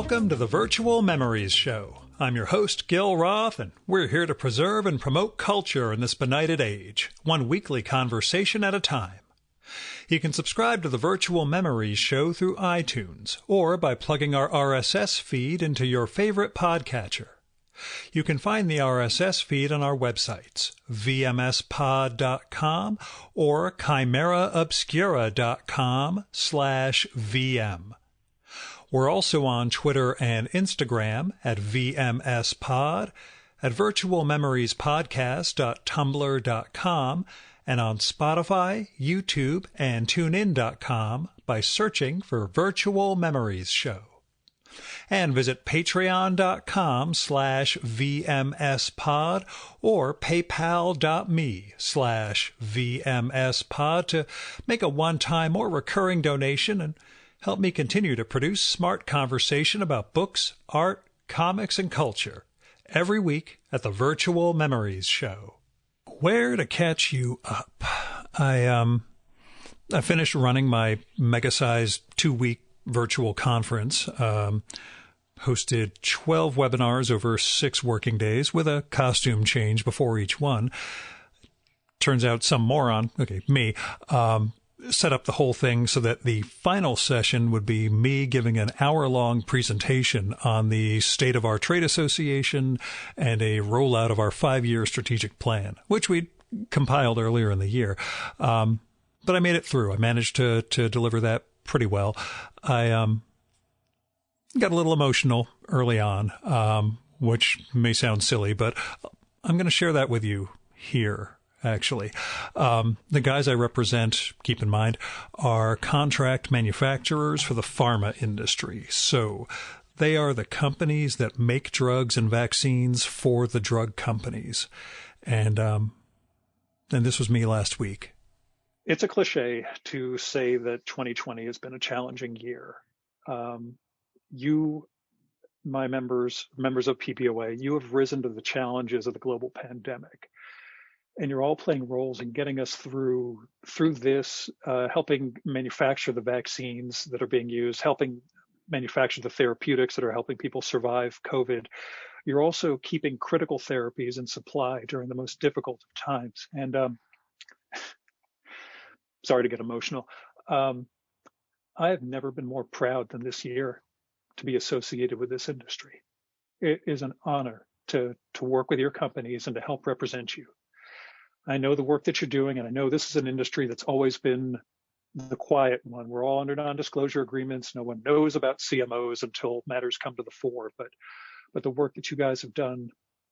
Welcome to the Virtual Memories Show. I'm your host, Gil Roth, and we're here to preserve and promote culture in this benighted age, one weekly conversation at a time. You can subscribe to the Virtual Memories Show through iTunes or by plugging our RSS feed into your favorite podcatcher. You can find the RSS feed on our websites, vmspod.com or chimeraobscura.com/VM. We're also on Twitter and Instagram at VMSPod, at virtualmemoriespodcast.tumblr.com, and on Spotify, YouTube, and TuneIn.com by searching for Virtual Memories Show. And visit patreon.com/VMSPod or paypal.me/VMSPod to make a one-time or recurring donation and help me continue to produce smart conversation about books, art, comics, and culture every week at the Virtual Memories Show. Where to catch you up? I finished running my mega-sized 2-week virtual conference, hosted 12 webinars over 6 working days with a costume change before each one. Turns out some moron, me, set up the whole thing so that the final session would be me giving an hour-long presentation on the state of our trade association and a rollout of our 5-year strategic plan, which we compiled earlier in the year. But I made it through. I managed to deliver that pretty well. I got a little emotional early on, which may sound silly, but I'm going to share that with you here. Actually, the guys I represent, keep in mind, are contract manufacturers for the pharma industry. So they are the companies that make drugs and vaccines for the drug companies. And this was me last week. It's a cliche to say that 2020 has been a challenging year. You, my members of PPOA, you have risen to the challenges of the global pandemic. And you're all playing roles in getting us through this, helping manufacture the vaccines that are being used, helping manufacture the therapeutics that are helping people survive COVID. You're also keeping critical therapies in supply during the most difficult of times. And sorry to get emotional. I have never been more proud than this year to be associated with this industry. It is an honor to work with your companies and to help represent you. I know the work that you're doing, and I know this is an industry that's always been the quiet one. We're all under non-disclosure agreements. No one knows about CMOs until matters come to the fore. But the work that you guys have done,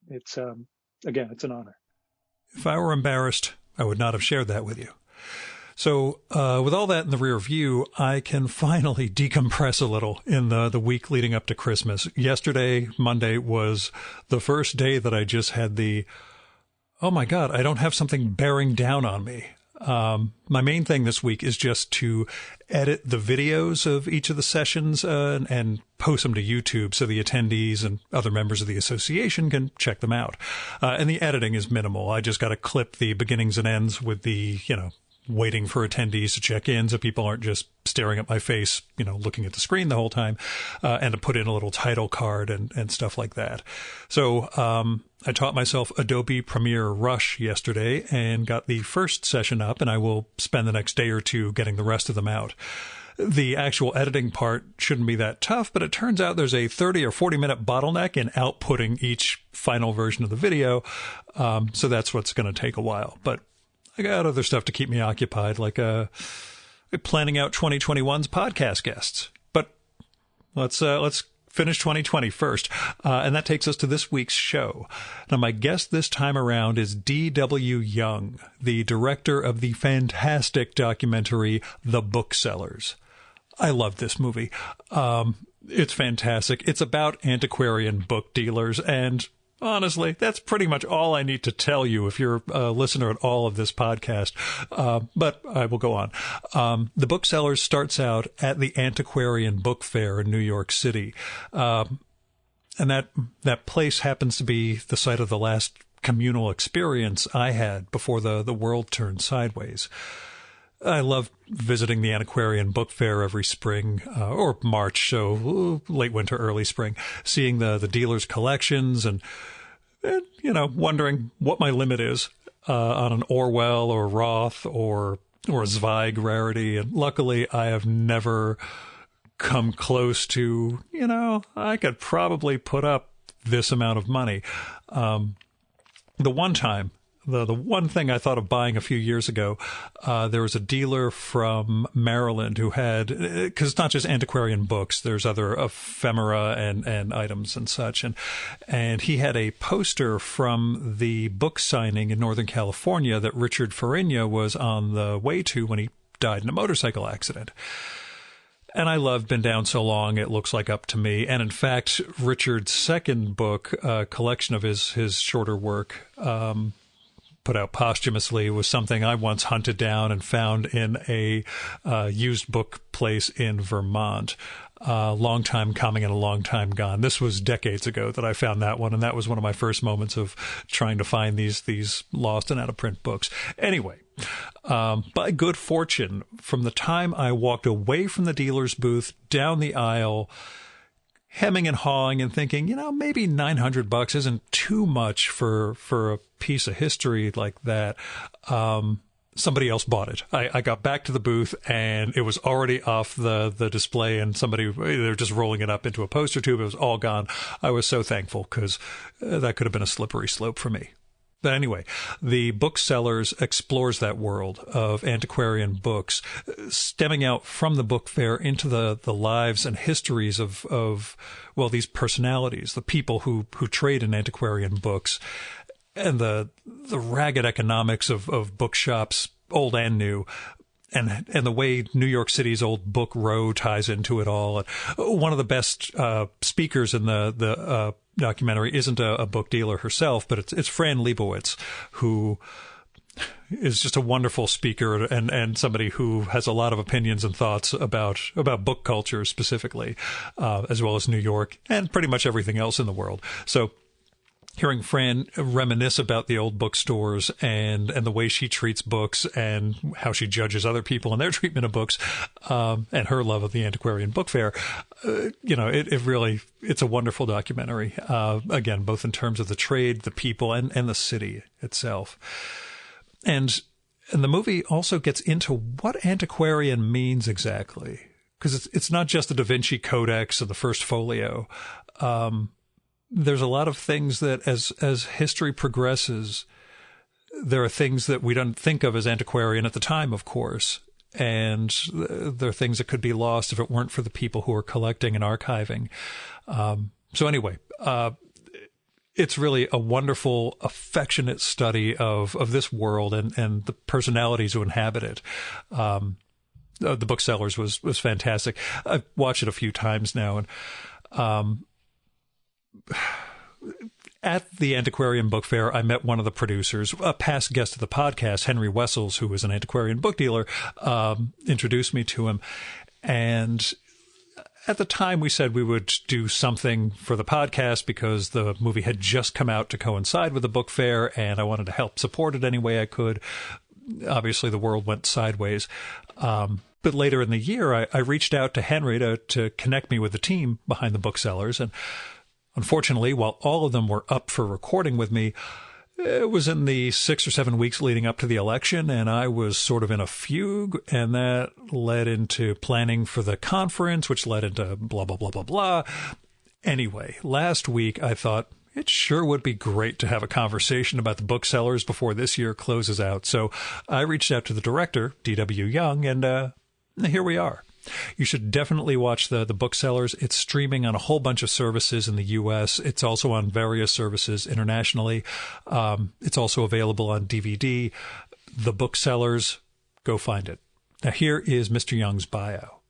it's an honor. If I were embarrassed, I would not have shared that with you. So with all that in the rear view, I can finally decompress a little in the week leading up to Christmas. Yesterday, Monday, was the first day that I just had oh my God, I don't have something bearing down on me. My main thing this week is just to edit the videos of each of the sessions and post them to YouTube so the attendees and other members of the association can check them out. And the editing is minimal. I just got to clip the beginnings and ends with the, waiting for attendees to check in so people aren't just staring at my face, looking at the screen the whole time, and to put in a little title card and stuff like that. So I taught myself Adobe Premiere Rush yesterday and got the first session up, and I will spend the next day or two getting the rest of them out. The actual editing part shouldn't be that tough, but it turns out there's a 30 or 40-minute bottleneck in outputting each final version of the video, so that's what's going to take a while. But I got other stuff to keep me occupied, like planning out 2021's podcast guests. But let's finish 2020 first, and that takes us to this week's show. Now, my guest this time around is D.W. Young, the director of the fantastic documentary The Booksellers. I love this movie. It's fantastic. It's about antiquarian book dealers, and honestly, that's pretty much all I need to tell you if you're a listener at all of this podcast. But I will go on. The Booksellers starts out at the Antiquarian Book Fair in New York City. And that place happens to be the site of the last communal experience I had before the world turned sideways. I love visiting the antiquarian book fair every spring, or March, so late winter, early spring, seeing the dealers' collections and wondering what my limit is on an Orwell or Roth or a Zweig rarity. And luckily, I have never come close to, I could probably put up this amount of money. The one time, the one thing I thought of buying a few years ago, there was a dealer from Maryland who had, because it's not just antiquarian books, there's other ephemera and items and such. And he had a poster from the book signing in Northern California that Richard Farina was on the way to when he died in a motorcycle accident. And I love Been Down So Long, It Looks Like Up to Me. And in fact, Richard's second book, collection of his shorter work, put out posthumously, was something I once hunted down and found in a used book place in Vermont. Long time coming and a long time gone. This was decades ago that I found that one, and that was one of my first moments of trying to find these lost and out of print books. Anyway, by good fortune, from the time I walked away from the dealer's booth down the aisle, hemming and hawing and thinking, maybe $900 isn't too much for a piece of history like that. Somebody else bought it. I got back to the booth and it was already off the display, and they were just rolling it up into a poster tube. It was all gone. I was so thankful because that could have been a slippery slope for me. But anyway, the Booksellers explores that world of antiquarian books, stemming out from the book fair into the lives and histories of these personalities, the people who trade in antiquarian books, and the ragged economics of bookshops, old and new, and the way New York City's old book row ties into it all. One of the best speakers in the documentary isn't a book dealer herself, but it's Fran Leibowitz, who is just a wonderful speaker and somebody who has a lot of opinions and thoughts about book culture specifically, as well as New York and pretty much everything else in the world. So hearing Fran reminisce about the old bookstores and the way she treats books and how she judges other people and their treatment of books, and her love of the antiquarian book fair, it's a wonderful documentary. Again, both in terms of the trade, the people, and the city itself. And the movie also gets into what antiquarian means exactly, because it's not just the Da Vinci Codex or the First Folio. There's a lot of things that as history progresses, there are things that we don't think of as antiquarian at the time, of course. And there are things that could be lost if it weren't for the people who are collecting and archiving. So anyway, it's really a wonderful, affectionate study of this world and the personalities who inhabit it. The Booksellers was fantastic. I've watched it a few times now, and at the Antiquarian Book Fair, I met one of the producers, a past guest of the podcast, Henry Wessels, who was an antiquarian book dealer, introduced me to him. And at the time, we said we would do something for the podcast because the movie had just come out to coincide with the book fair, and I wanted to help support it any way I could. Obviously, the world went sideways. But later in the year, I reached out to Henry to connect me with the team behind the Booksellers, and unfortunately, while all of them were up for recording with me, it was in the 6 or 7 weeks leading up to the election, and I was sort of in a fugue, and that led into planning for the conference, which led into blah, blah, blah, blah, blah. Anyway, last week I thought it sure would be great to have a conversation about the Booksellers before this year closes out. So I reached out to the director, D.W. Young, and here we are. You should definitely watch the Booksellers. It's streaming on a whole bunch of services in the U.S. It's also on various services internationally. It's also available on DVD. The Booksellers, go find it. Now here is Mr. Young's bio.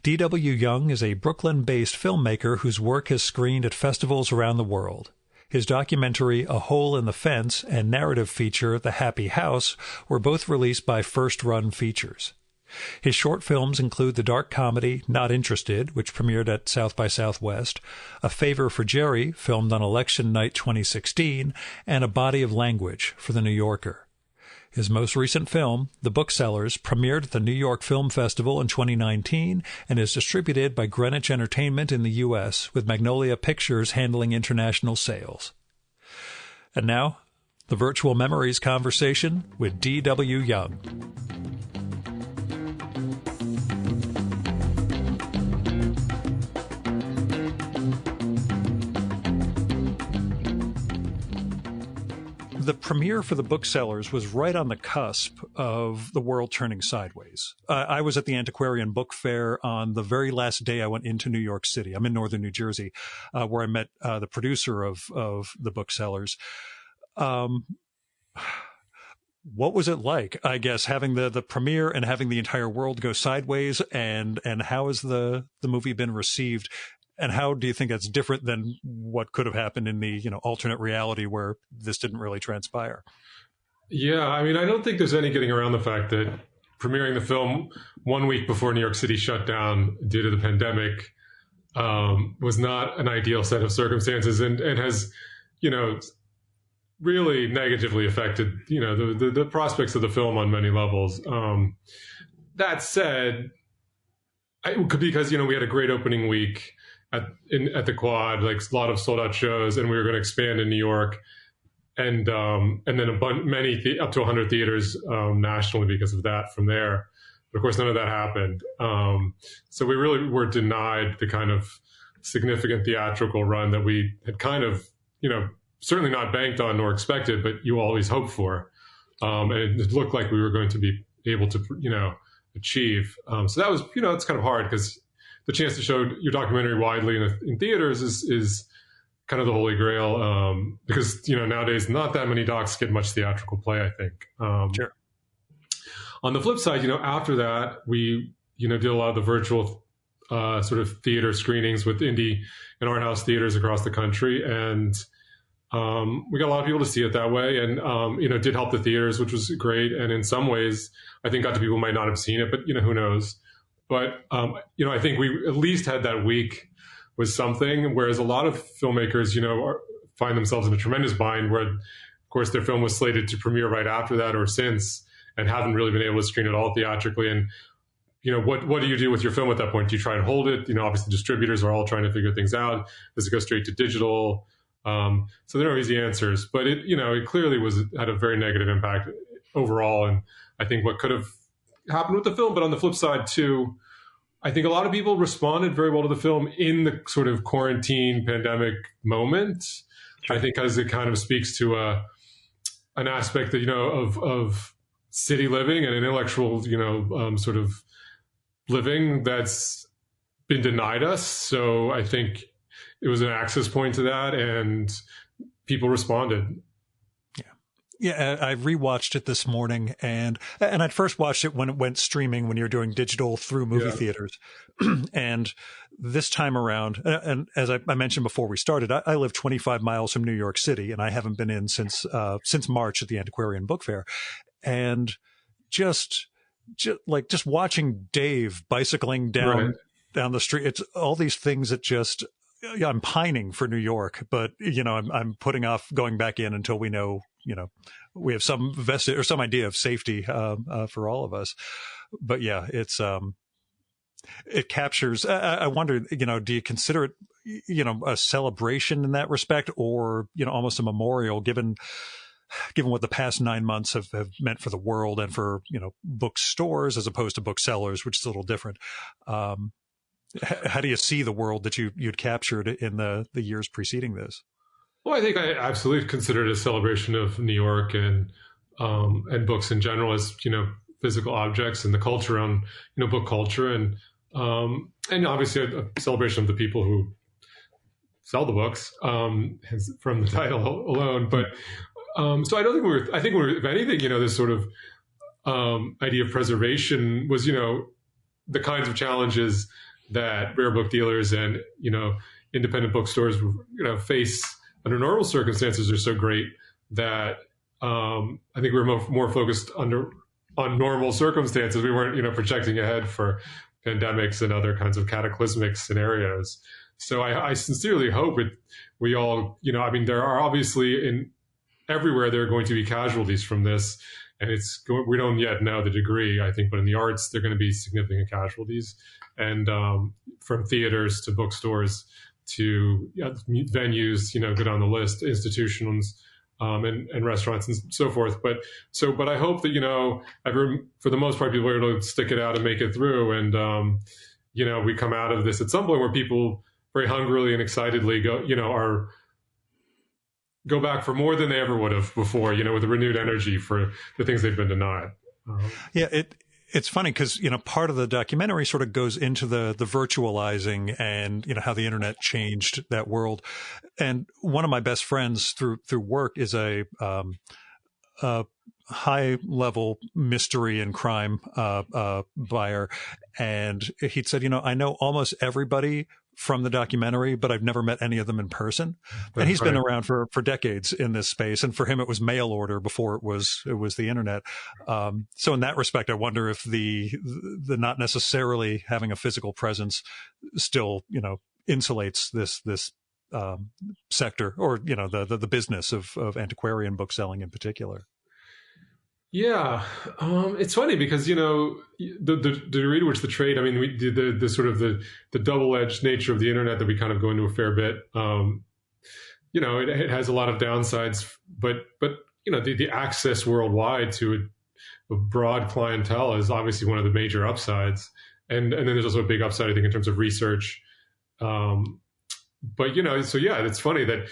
D.W. Young is a Brooklyn-based filmmaker whose work has screened at festivals around the world. His documentary, A Hole in the Fence, and narrative feature, The Happy House, were both released by First Run Features. His short films include the dark comedy Not Interested, which premiered at South by Southwest, A Favor for Jerry, filmed on Election Night 2016, and A Body of Language for The New Yorker. His most recent film, The Booksellers, premiered at the New York Film Festival in 2019 and is distributed by Greenwich Entertainment in the U.S., with Magnolia Pictures handling international sales. And now, the Virtual Memories conversation with D.W. Young. The premiere for The Booksellers was right on the cusp of the world turning sideways. I was at the Antiquarian Book Fair on the very last day I went into New York City. I'm in northern New Jersey, where I met the producer of The Booksellers. What was it like, I guess, having the premiere and having the entire world go sideways, and how has the movie been received? And how do you think that's different than what could have happened in the, alternate reality where this didn't really transpire? Yeah, I mean, I don't think there's any getting around the fact that premiering the film 1 week before New York City shut down due to the pandemic was not an ideal set of circumstances, and has, really negatively affected, the prospects of the film on many levels. That said, because, we had a great opening week at the Quad, like a lot of sold out shows, and we were going to expand in New York, and then many up to 100 theaters nationally because of that from there. But of course, none of that happened. So we really were denied the kind of significant theatrical run that we had kind of, certainly not banked on nor expected, but you always hope for. And it looked like we were going to be able to, achieve. So that was, it's kind of hard because the chance to show your documentary widely in theaters is kind of the holy grail, because, nowadays not that many docs get much theatrical play, I think. Sure. On the flip side, after that, we, did a lot of the virtual sort of theater screenings with indie and art house theaters across the country. And we got a lot of people to see it that way, and, did help the theaters, which was great. And in some ways, I think got to people who might not have seen it, but, who knows? But, I think we at least had that week with something, whereas a lot of filmmakers, find themselves in a tremendous bind where, of course, their film was slated to premiere right after that or since, and haven't really been able to screen it all theatrically. And, what do you do with your film at that point? Do you try and hold it? Obviously distributors are all trying to figure things out. Does it go straight to digital? So there are no easy answers, but it clearly had a very negative impact overall. And I think what could have happened with the film, but on the flip side too, I think a lot of people responded very well to the film in the sort of quarantine pandemic moment. Sure. I think because it kind of speaks to an aspect that, of city living and intellectual, sort of living that's been denied us. So I think it was an access point to that, and people responded. Yeah, I rewatched it this morning, and I'd first watched it when it went streaming, when you're doing digital through movie theaters. And this time around, and as I mentioned before we started, I live 25 miles from New York City, and I haven't been in since March at the Antiquarian Book Fair. And just watching Dave bicycling down the street, it's all these things that just, I'm pining for New York, but I'm putting off going back in until we know, we have some vested or some idea of safety for all of us. But yeah, it captures. I wonder, do you consider it, a celebration in that respect, or almost a memorial, given what the past 9 months have meant for the world and for bookstores as opposed to booksellers, which is a little different. How do you see the world that you'd captured in the years preceding this? Well, I think I absolutely consider it a celebration of New York and books in general as, physical objects and the culture on, book culture, and obviously a celebration of the people who sell the books, from the title alone. But so I don't think I think if anything, this sort of idea of preservation was, the kinds of challenges that rare book dealers and, independent bookstores, face under normal circumstances are so great that I think we were more focused on normal circumstances. We weren't, projecting ahead for pandemics and other kinds of cataclysmic scenarios. So I sincerely hope we all, there are obviously everywhere there are going to be casualties from this. and we don't yet know the degree, I think, but in the arts, there are going to be significant casualties, and from theaters to bookstores to venues, go down the list, institutions, and restaurants and so forth. But I hope that, for the most part, people are able to stick it out and make it through. And, we come out of this at some point where people very hungrily and excitedly go back for more than they ever would have before, with a renewed energy for the things they've been denied. Yeah, it's funny because, part of the documentary sort of goes into the virtualizing and, how the internet changed that world. And one of my best friends through work is a high level mystery and crime buyer. And he'd said, I know almost everybody from the documentary, but I've never met any of them in person. And he's been around for decades in this space. And for him, it was mail order before it was the internet. So in that respect, I wonder if the not necessarily having a physical presence still, insulates this sector, or, the business of antiquarian bookselling in particular. Yeah, it's funny because the degree to which the trade. I mean, we did the sort of the double-edged nature of the internet that we kind of go into a fair bit. It has a lot of downsides, but the access worldwide to a broad clientele is obviously one of the major upsides, and then there's also a big upside, I think, in terms of research. But so yeah, it's funny that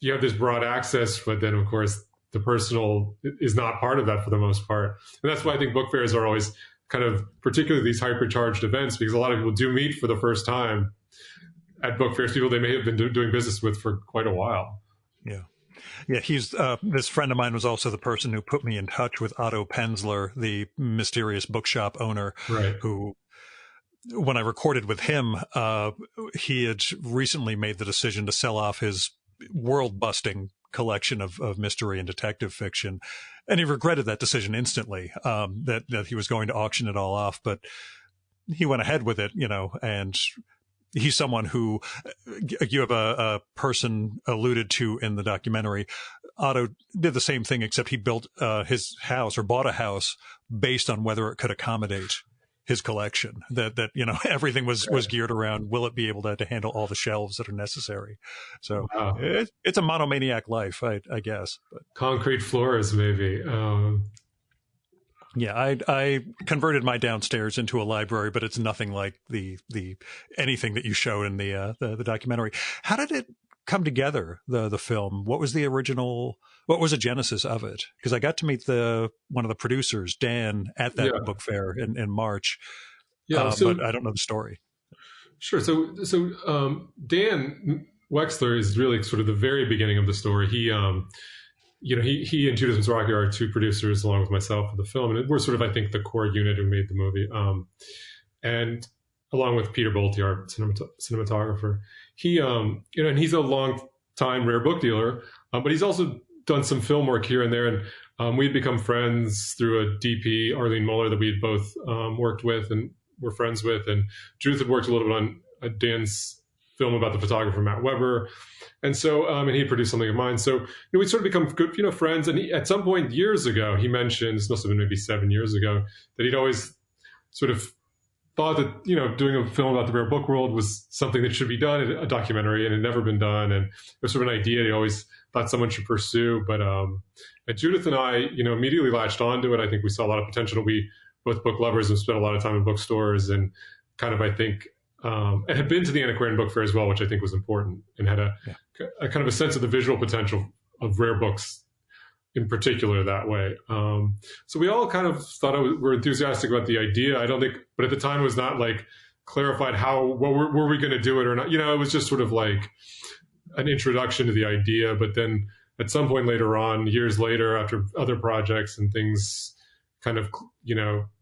you have this broad access, but then of course the personal is not part of that for the most part. And that's why I think book fairs are always kind of, particularly these hypercharged events, because a lot of people do meet for the first time at book fairs, people they may have been doing business with for quite a while. Yeah. Yeah, he's this friend of mine was also the person who put me in touch with Otto Pensler, the mysterious bookshop owner, right, who, when I recorded with him, he had recently made the decision to sell off his world-busting collection of mystery and detective fiction. And he regretted that decision instantly, that he was going to auction it all off. But he went ahead with it, and he's someone who you have a person alluded to in the documentary. Otto did the same thing, except he built his house, or bought a house, based on whether it could accommodate his collection, that everything was geared around, will it be able to handle all the shelves that are necessary? So wow. It's a monomaniac life, I guess. But concrete floors, maybe. Yeah, I converted my downstairs into a library, but it's nothing like the anything that you show in the documentary. How did it come together, the film? What was the original? What was the genesis of it? Because I got to meet one of the producers, Dan, at that book fair in March. Yeah, but I don't know the story. Sure. So Dan Wexler is really sort of the very beginning of the story. He and Judith Mizrahi are two producers along with myself for the film, and we're sort of, I think, the core unit who made the movie. And along with Peter Bolte, our cinematographer, he and he's a long time rare book dealer, but he's also done some film work here and there, and we'd become friends through a DP, Arlene Muller, that we had both worked with and were friends with, and Judith had worked a little bit on Dan's film about the photographer Matt Weber, and so and he produced something of mine. So we sort of become good friends. And at some point years ago, he mentioned, this must have been maybe 7 years ago, that he'd always sort of thought that doing a film about the rare book world was something that should be done, a documentary, and it had never been done, and it was sort of an idea he always thought someone should pursue. But Judith and I, immediately latched onto it. I think we saw a lot of potential. We both book lovers and spent a lot of time in bookstores, and kind of, I think, and had been to the antiquarian book fair as well, which I think was important, and had a kind of a sense of the visual potential of rare books in particular that way. So we all kind of thought were enthusiastic about the idea. I don't think, but at the time it was not like clarified were we going to do it or not. It was just sort of like an introduction to the idea. But then at some point later on, years later, after other projects and things kind of,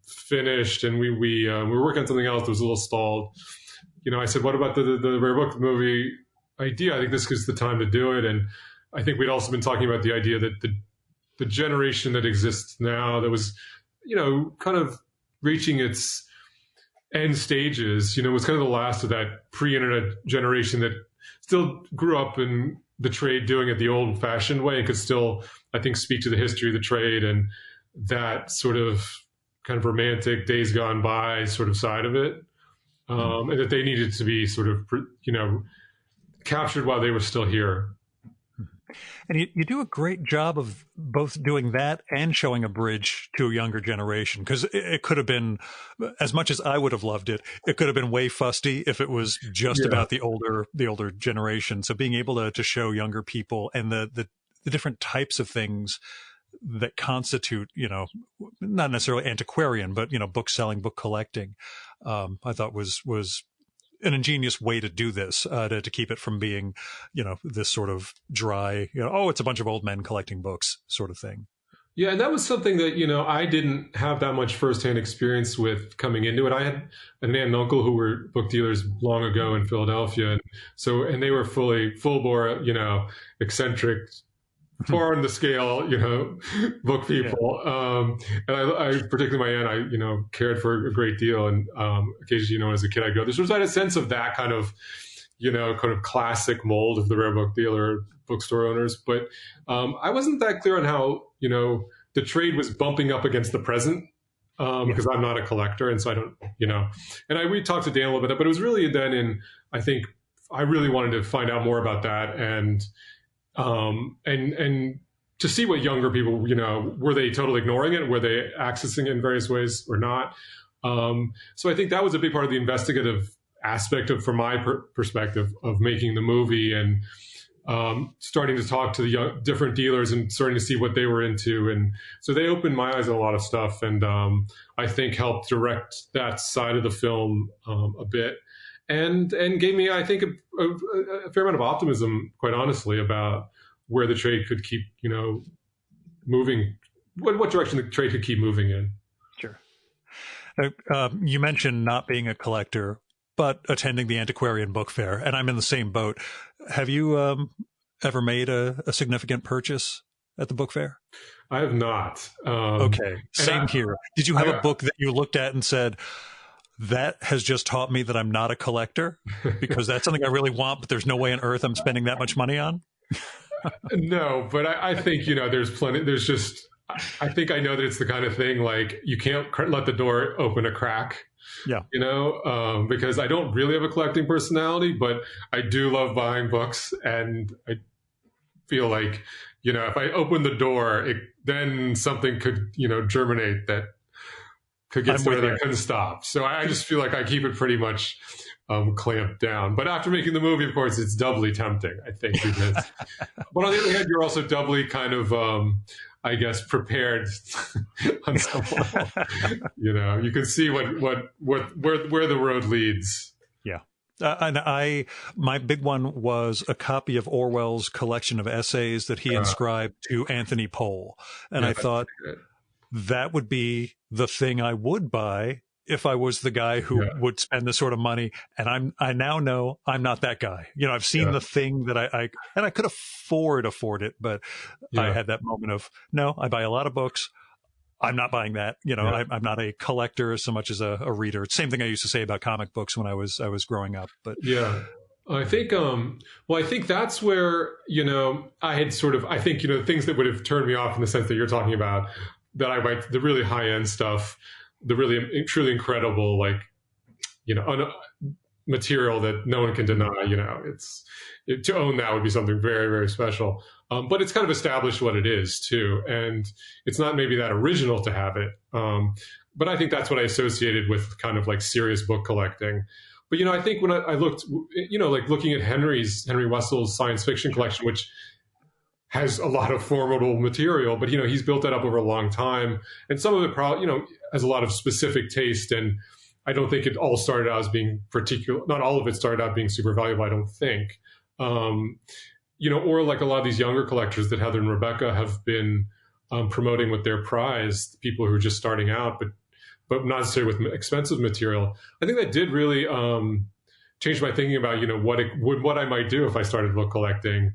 finished, and we were working on something else that was a little stalled. I said, what about the rare book movie idea? I think this is the time to do it. And I think we'd also been talking about the idea that the generation that exists now, that was, kind of reaching its end stages, was kind of the last of that pre-internet generation that still grew up in the trade doing it the old-fashioned way, and could still, I think, speak to the history of the trade and that sort of kind of romantic days gone by sort of side of it. And that they needed to be sort of, captured while they were still here. And you do a great job of both doing that and showing a bridge to a younger generation, because it could have been, as much as I would have loved it, it could have been way fusty if it was just about the older generation. So being able to show younger people and the different types of things that constitute, not necessarily antiquarian, but, book selling, book collecting, I thought was an ingenious way to do this, to keep it from being, this sort of dry, it's a bunch of old men collecting books sort of thing. Yeah, and that was something that, I didn't have that much firsthand experience with coming into it. I had an aunt and uncle who were book dealers long ago in Philadelphia. And they were full bore, eccentric, far on the scale, book people. Yeah. And I particularly my aunt, I, cared for a great deal. And occasionally, as a kid, I'd go, there's a sense of that kind of, kind of classic mold of the rare book dealer, bookstore owners. But I wasn't that clear on how, the trade was bumping up against the present. Because I'm not a collector. And so I don't, and we talked to Dan a little bit, but it was really then I think I really wanted to find out more about that. And to see what younger people, were they totally ignoring it? Were they accessing it in various ways or not? So I think that was a big part of the investigative aspect from my perspective of making the movie, and starting to talk to the different dealers and starting to see what they were into. And so they opened my eyes on a lot of stuff, and I think helped direct that side of the film a bit. And gave me, I think, a fair amount of optimism, quite honestly, about where the trade could keep, moving, what direction the trade could keep moving in. Sure. You mentioned not being a collector, but attending the antiquarian book fair, and I'm in the same boat. Have you ever made a significant purchase at the book fair? I have not. Okay, same here. Did you have a book that you looked at and said, that has just taught me that I'm not a collector, because that's something I really want, but there's no way on earth I'm spending that much money on? No, but I think, there's plenty, I think I know that it's the kind of thing, like, you can't let the door open a crack. Yeah. Because I don't really have a collecting personality, but I do love buying books. And I feel like, if I open the door, then something could, germinate that could get started that couldn't stop. So I just feel like I keep it pretty much clamped down. But after making the movie, of course, it's doubly tempting, I think. Because, but on the other hand, you're also doubly kind of, I guess, prepared on some level. You can see where the road leads. Yeah. And my big one was a copy of Orwell's collection of essays that he inscribed to Anthony Pohl. And I thought that would be the thing I would buy if I was the guy who would spend this sort of money. And I now know I'm not that guy. I've seen the thing that I could afford it, but I had that moment of, no, I buy a lot of books. I'm not buying that. I'm not a collector so much as a reader. It's the same thing I used to say about comic books when I was growing up. But yeah, I think, I think that's where, I had sort of, I think, things that would have turned me off in the sense that you're talking about, that I might, the really high end stuff, the really truly incredible, like, material that no one can deny, to own that would be something very, very special. But it's kind of established what it is too. And it's not maybe that original to have it. But I think that's what I associated with kind of like serious book collecting. But, I think when I looked, like looking at Henry Wessel's science fiction collection, which has a lot of formidable material, but, he's built that up over a long time. And some of it probably, has a lot of specific taste. And I don't think it all started out as being not all of it started out being super valuable, I don't think. Or like a lot of these younger collectors that Heather and Rebecca have been promoting with their prize, people who are just starting out, but not necessarily with expensive material. I think that did really change my thinking about, what I might do if I started book collecting.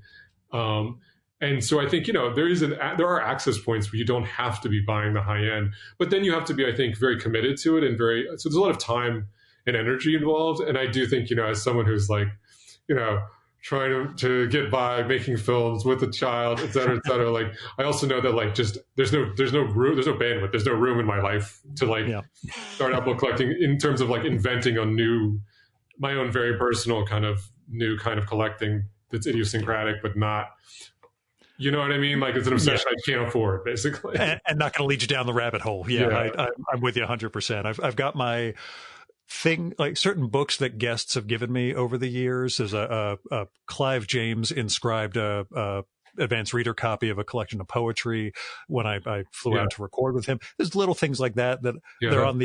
And so I think, there are access points where you don't have to be buying the high end, but then you have to be, I think, very committed to it so there's a lot of time and energy involved. And I do think, as someone who's like, trying to get by making films with a child, et cetera, et cetera. Like, I also know that like just there's no room, there's no bandwidth, there's no room in my life to like start out book collecting in terms of like inventing my own very personal new kind of collecting that's idiosyncratic, but not, you know what I mean? Like, it's an obsession I can't afford, basically. And not going to lead you down the rabbit hole. I'm with you 100%. I've got my thing, like certain books that guests have given me over the years. There's a Clive James inscribed advanced reader copy of a collection of poetry when I flew out to record with him. There's little things like that they're on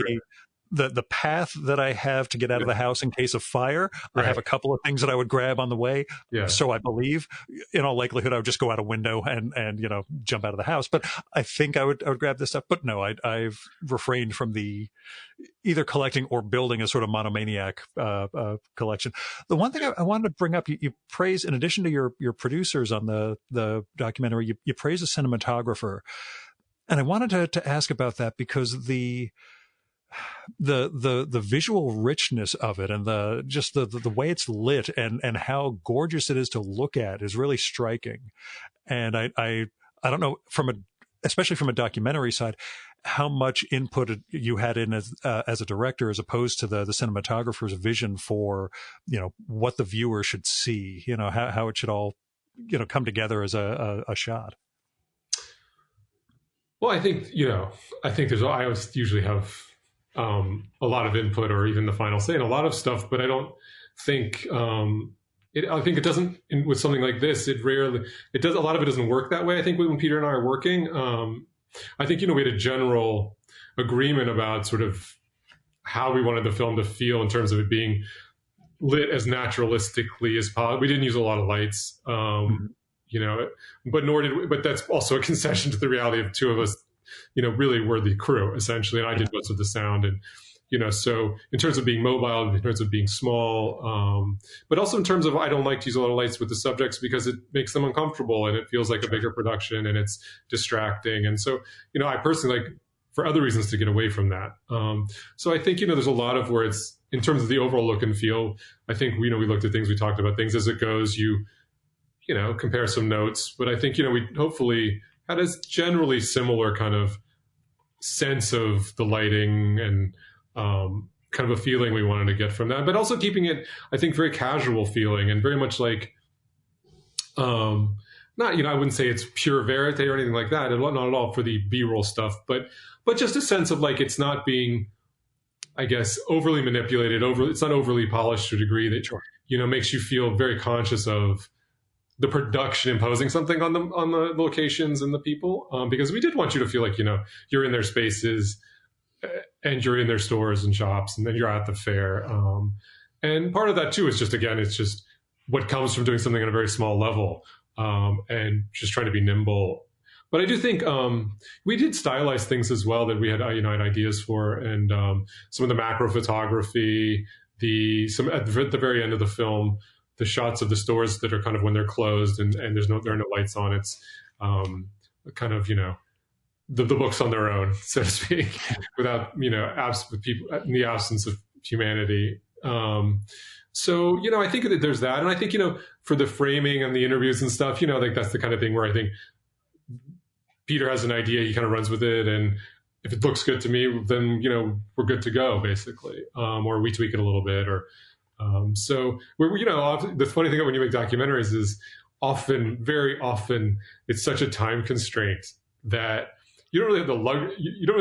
the path that I have to get out of the house in case of fire. Right. I have a couple of things that I would grab on the way. Yeah. So I believe in all likelihood, I would just go out a window and, jump out of the house. But I think I would grab this stuff. But no, I've refrained from the either collecting or building a sort of monomaniac collection. The one thing I wanted to bring up, you praise, in addition to your producers on the documentary, you praise a cinematographer. And I wanted to ask about that because the visual richness of it and the way it's lit and how gorgeous it is to look at is really striking. And I don't know, especially from a documentary side, how much input you had in as a director as opposed to the cinematographer's vision for, what the viewer should see, how it should all, come together as a shot. Well, I think I always usually have a lot of input or even the final say in a lot of stuff, but I don't think I think it doesn't with something like this. It does. A lot of it doesn't work that way. I think when Peter and I are working, I think we had a general agreement about sort of how we wanted the film to feel in terms of it being lit as naturalistically as possible. We didn't use a lot of lights, but that's also a concession to the reality of two of us. Really were the crew essentially, and I did most of the sound. And, so in terms of being mobile, in terms of being small, but also in terms of, I don't like to use a lot of lights with the subjects because it makes them uncomfortable and it feels like a bigger production and it's distracting. And so, I personally like for other reasons to get away from that. So I think, there's a lot of where it's in terms of the overall look and feel. I think, we looked at things, we talked about things as it goes, compare some notes, but I think, we hopefully had a generally similar kind of sense of the lighting and kind of a feeling we wanted to get from that, but also keeping it, I think, very casual feeling and very much like, not, I wouldn't say it's pure verite or anything like that, not at all for the B-roll stuff, but just a sense of like, it's not being, I guess, overly manipulated, it's not overly polished to a degree that, makes you feel very conscious of the production imposing something on the locations and the people, because we did want you to feel like, you're in their spaces and you're in their stores and shops and then you're at the fair. And part of that too is just, again, it's just what comes from doing something on a very small level and just trying to be nimble. But I do think we did stylize things as well that we had, had ideas for, and some of the macro photography, at the very end of the film, the shots of the stores that are kind of when they're closed and there are no lights on. It's kind of, the books on their own, so to speak, without, with people in the absence of humanity. So, I think that there's that. And I think, for the framing and the interviews and stuff, like that's the kind of thing where I think Peter has an idea, he kind of runs with it. And if it looks good to me, then, we're good to go, basically. Or we tweak it a little bit so the funny thing when you make documentaries is very often, it's such a time constraint that you don't really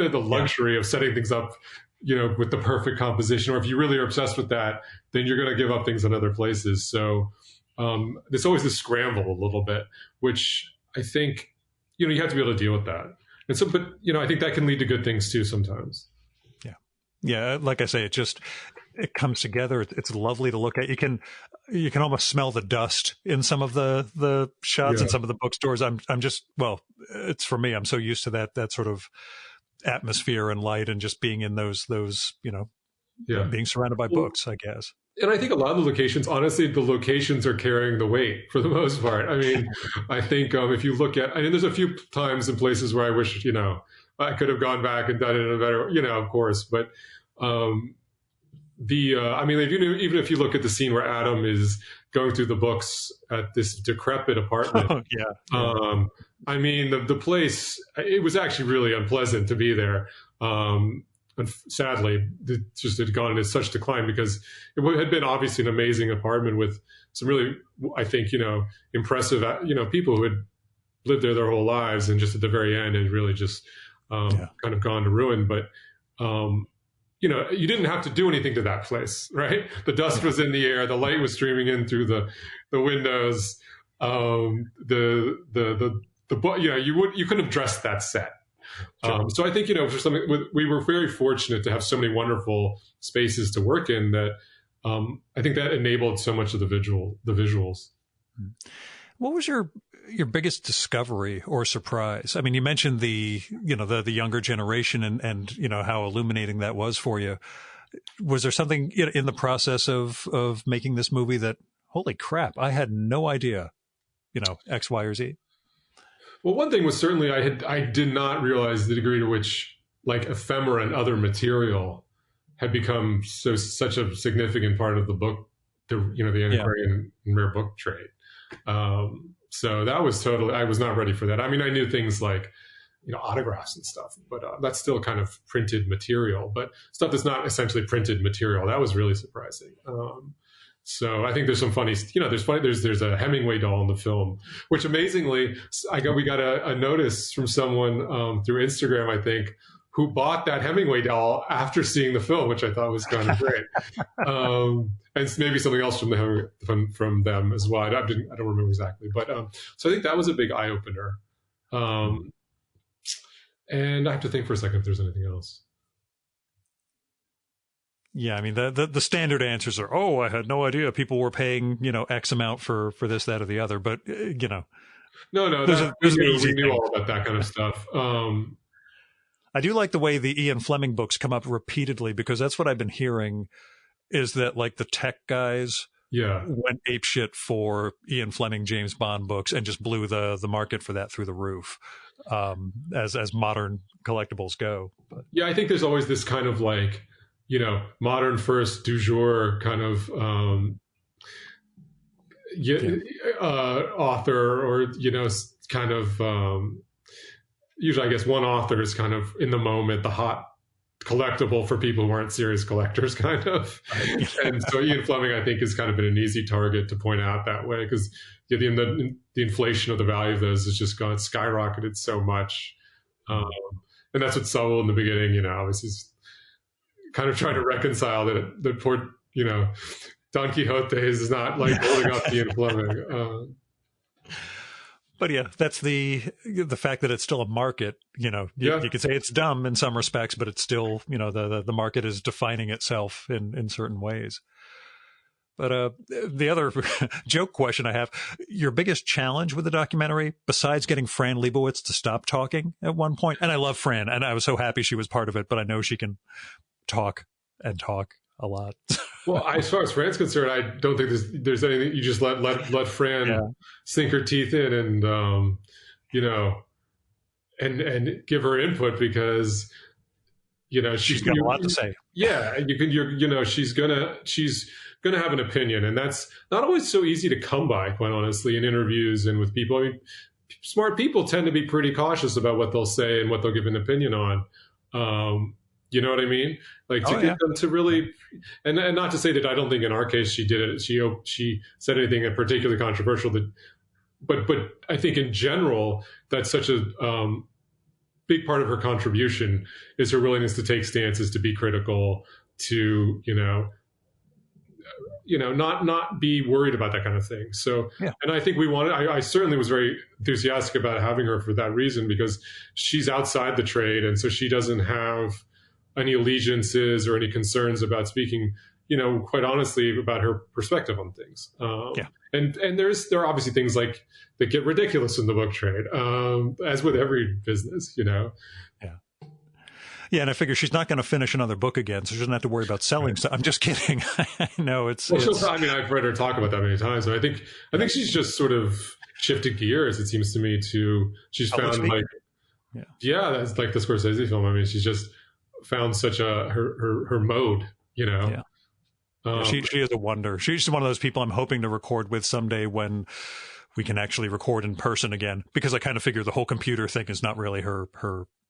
have the luxury of setting things up, with the perfect composition. Or if you really are obsessed with that, then you're going to give up things in other places. So there's always this scramble a little bit, which I think, you have to be able to deal with that. And so, but I think that can lead to good things too sometimes. Yeah. Like I say, it comes together. It's lovely to look at. You can almost smell the dust in some of the shots in some of the bookstores. It's for me. I'm so used to that sort of atmosphere and light and just being in those being surrounded by books, I guess. And I think a lot of the locations, honestly, the locations are carrying the weight for the most part. I mean, I think if you look at, there's a few times and places where I wish, I could have gone back and done it in a better, of course, but I mean, even if you look at the scene where Adam is going through the books at this decrepit apartment, Oh, yeah. I mean, the place, it was actually really unpleasant to be there. And sadly, it just had gone into such decline because it had been obviously an amazing apartment with some really, I think, impressive, people who had lived there their whole lives. And just at the very end, it really just kind of gone to ruin. But, you didn't have to do anything to that place, right? The dust was in the air. The light was streaming in through the windows. You couldn't have dressed that set. So I think, for something, we were very fortunate to have so many wonderful spaces to work in that I think that enabled so much of the visuals. What was your biggest discovery or surprise? I mean, you mentioned the younger generation and how illuminating that was for you. Was there something in the process of making this movie that, holy crap, I had no idea, X, Y, or Z? Well, one thing was certainly I did not realize the degree to which like ephemera and other material had become such a significant part of the book, the antiquarian and rare book trade. So that was I was not ready for that. I mean, I knew things like, autographs and stuff, but that's still kind of printed material, but stuff that's not essentially printed material. That was really surprising. So I think there's some funny, there's a Hemingway doll in the film, which amazingly, we got a notice from someone through Instagram, I think, who bought that Hemingway doll after seeing the film, which I thought was kind of great. And maybe something else from them as well. I don't remember exactly, but so I think that was a big eye opener. And I have to think for a second if there's anything else. Yeah, I mean the standard answers are, oh, I had no idea people were paying X amount for this, that, or the other. But no, we knew all about that kind of stuff. I do like the way the Ian Fleming books come up repeatedly, because that's what I've been hearing is that like the tech guys went apeshit for Ian Fleming James Bond books and just blew the market for that through the roof, as modern collectibles go. But yeah, I think there's always this kind of like, modern first du jour kind of author, or kind of usually I guess one author is kind of in the moment the hot collectible for people who aren't serious collectors, kind of. And so Ian Fleming, I think, has kind of been an easy target to point out that way, because the inflation of the value of those has just skyrocketed so much. And that's what Saul in the beginning, obviously is kind of trying to reconcile that poor, Don Quixote is not like holding up to Ian Fleming. But yeah, that's the fact that it's still a market. You could say it's dumb in some respects, but it's still, the market is defining itself in certain ways. But the other joke question I have, your biggest challenge with the documentary, besides getting Fran Leibowitz to stop talking at one point, and I love Fran, and I was so happy she was part of it, but I know she can talk a lot. Well, as far as Fran's concerned, I don't think there's anything. You just let Fran sink her teeth in and and give her input, because she's got a lot to say. Yeah, she's gonna have an opinion, and that's not always so easy to come by, quite honestly, in interviews and with people. I mean, smart people tend to be pretty cautious about what they'll say and what they'll give an opinion on. You know what I mean? Like to get them to really, and not to say that I don't think in our case she did it. She said anything particularly controversial, but I think in general that's such a big part of her contribution is her willingness to take stances, to be critical, to not be worried about that kind of thing. So, and I think I certainly was very enthusiastic about having her for that reason, because she's outside the trade, and so she doesn't have any allegiances or any concerns about speaking, quite honestly about her perspective on things. And there are obviously things like that get ridiculous in the book trade, as with every business, Yeah. Yeah, and I figure she's not going to finish another book again, so she doesn't have to worry about selling stuff. I'm just kidding. I know it's. Well, I've read her talk about that many times, and I think she's just sort of shifted gears. It seems to me she's found that's like the Scorsese film. I mean, she's just found such her mode, Yeah, she is a wonder. She's one of those people I'm hoping to record with someday when we can actually record in person again, because I kind of figure the whole computer thing is not really her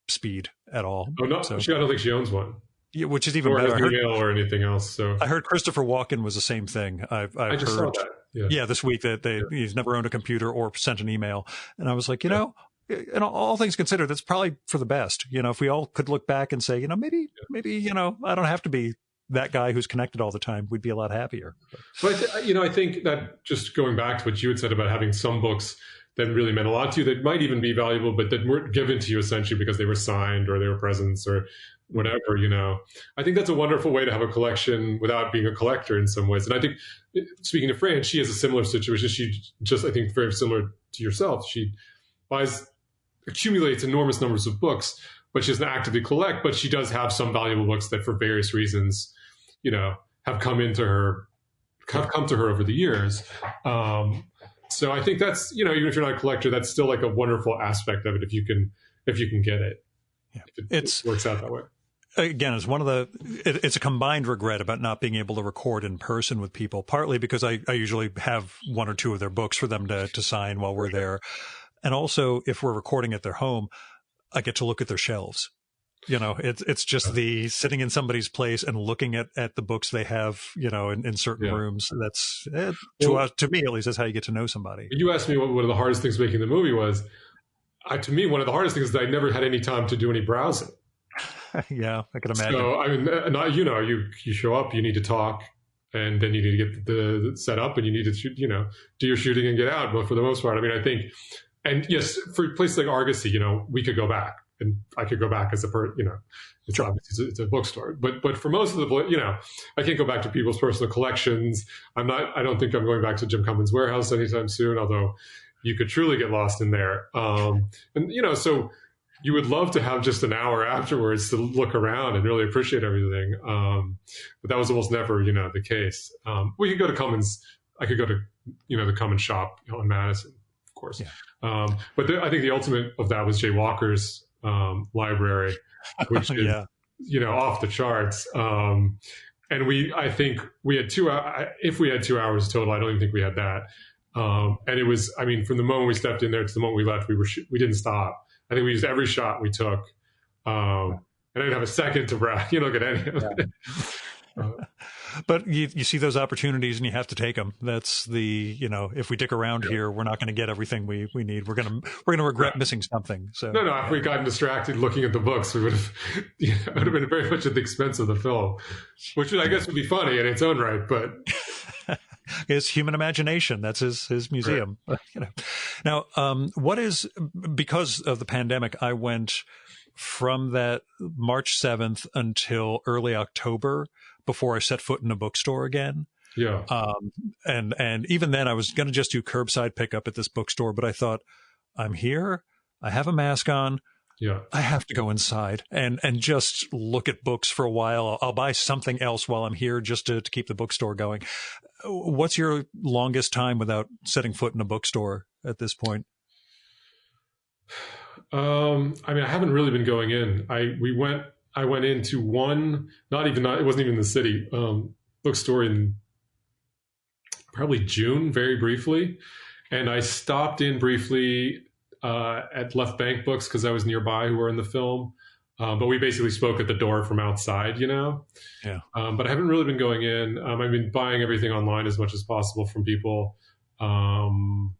speed at all. Oh no, so, I don't think she owns one. Yeah, which is even or better. Email or anything else. So I heard Christopher Walken was the same thing. I just heard, saw that. Yeah, this week that he's never owned a computer or sent an email, and I was like, you know, and all things considered, that's probably for the best. You know, if we all could look back and say, you know, maybe, you know, I don't have to be that guy who's connected all the time, we'd be a lot happier. But I think that, just going back to what you had said about having some books that really meant a lot to you, that might even be valuable, but that weren't given to you essentially because they were signed or they were presents or whatever, you know, I think that's a wonderful way to have a collection without being a collector in some ways. And I think, speaking of Fran, she has a similar situation. She just, I think, very similar to yourself. She accumulates enormous numbers of books, but she doesn't actively collect, but she does have some valuable books that for various reasons, you know, have come to her over the years. So I think that's, you know, even if you're not a collector, that's still like a wonderful aspect of it if you can get it. Yeah. It works out that way. Again, it's a combined regret about not being able to record in person with people, partly because I usually have one or two of their books for them to sign while we're there. And also, if we're recording at their home, I get to look at their shelves. You know, it's just the sitting in somebody's place and looking at the books they have, you know, in certain rooms. That's to me, at least, that's how you get to know somebody. You asked me what one of the hardest things making the movie was. To me, one of the hardest things is that I never had any time to do any browsing. Yeah, I can imagine. So, I mean, you know, you show up, you need to talk, and then you need to get the set up, and you need to shoot, you know, do your shooting and get out. But for the most part, I mean, I think, and yes, for places like Argosy, you know, we could go back, and I could go back as you know, it's obviously it's a bookstore, but for most of the, you know, I can't go back to people's personal collections. I don't think I'm going back to Jim Cummins' warehouse anytime soon, although you could truly get lost in there. And, you know, so you would love to have just an hour afterwards to look around and really appreciate everything. But that was almost never, you know, the case. We could go to Cummins. I could go to, you know, the Cummins shop in Madison, of course. Yeah. But I think the ultimate of that was Jay Walker's library, which is, you know, off the charts. And I think we had if we had 2 hours total, I don't even think we had that. And it was, I mean, from the moment we stepped in there to the moment we left, we didn't stop. I think we used every shot we took. And I didn't have a second to brag, you know, look at any of it. But you see those opportunities and you have to take them. That's you know, if we dick around here, we're not going to get everything we need. We're going to regret missing something. So no, if we'd gotten distracted looking at the books, we would have, you know, it would have been very much at the expense of the film, which I guess would be funny in its own right, but. His human imagination. That's his museum. Right. You know. Now, because of the pandemic, I went from that March 7th until early October before I set foot in a bookstore again. Yeah. And even then I was going to just do curbside pickup at this bookstore, but I thought, I'm here. I have a mask on. Yeah. I have to go inside and just look at books for a while. I'll buy something else while I'm here just to keep the bookstore going. What's your longest time without setting foot in a bookstore at this point? I mean, I haven't really been going in. I went into one, it wasn't even in the city, bookstore in probably June, very briefly. And I stopped in briefly at Left Bank Books because I was nearby who were in the film. But we basically spoke at the door from outside, you know? Yeah. But I haven't really been going in. I've been buying everything online as much as possible from people. And,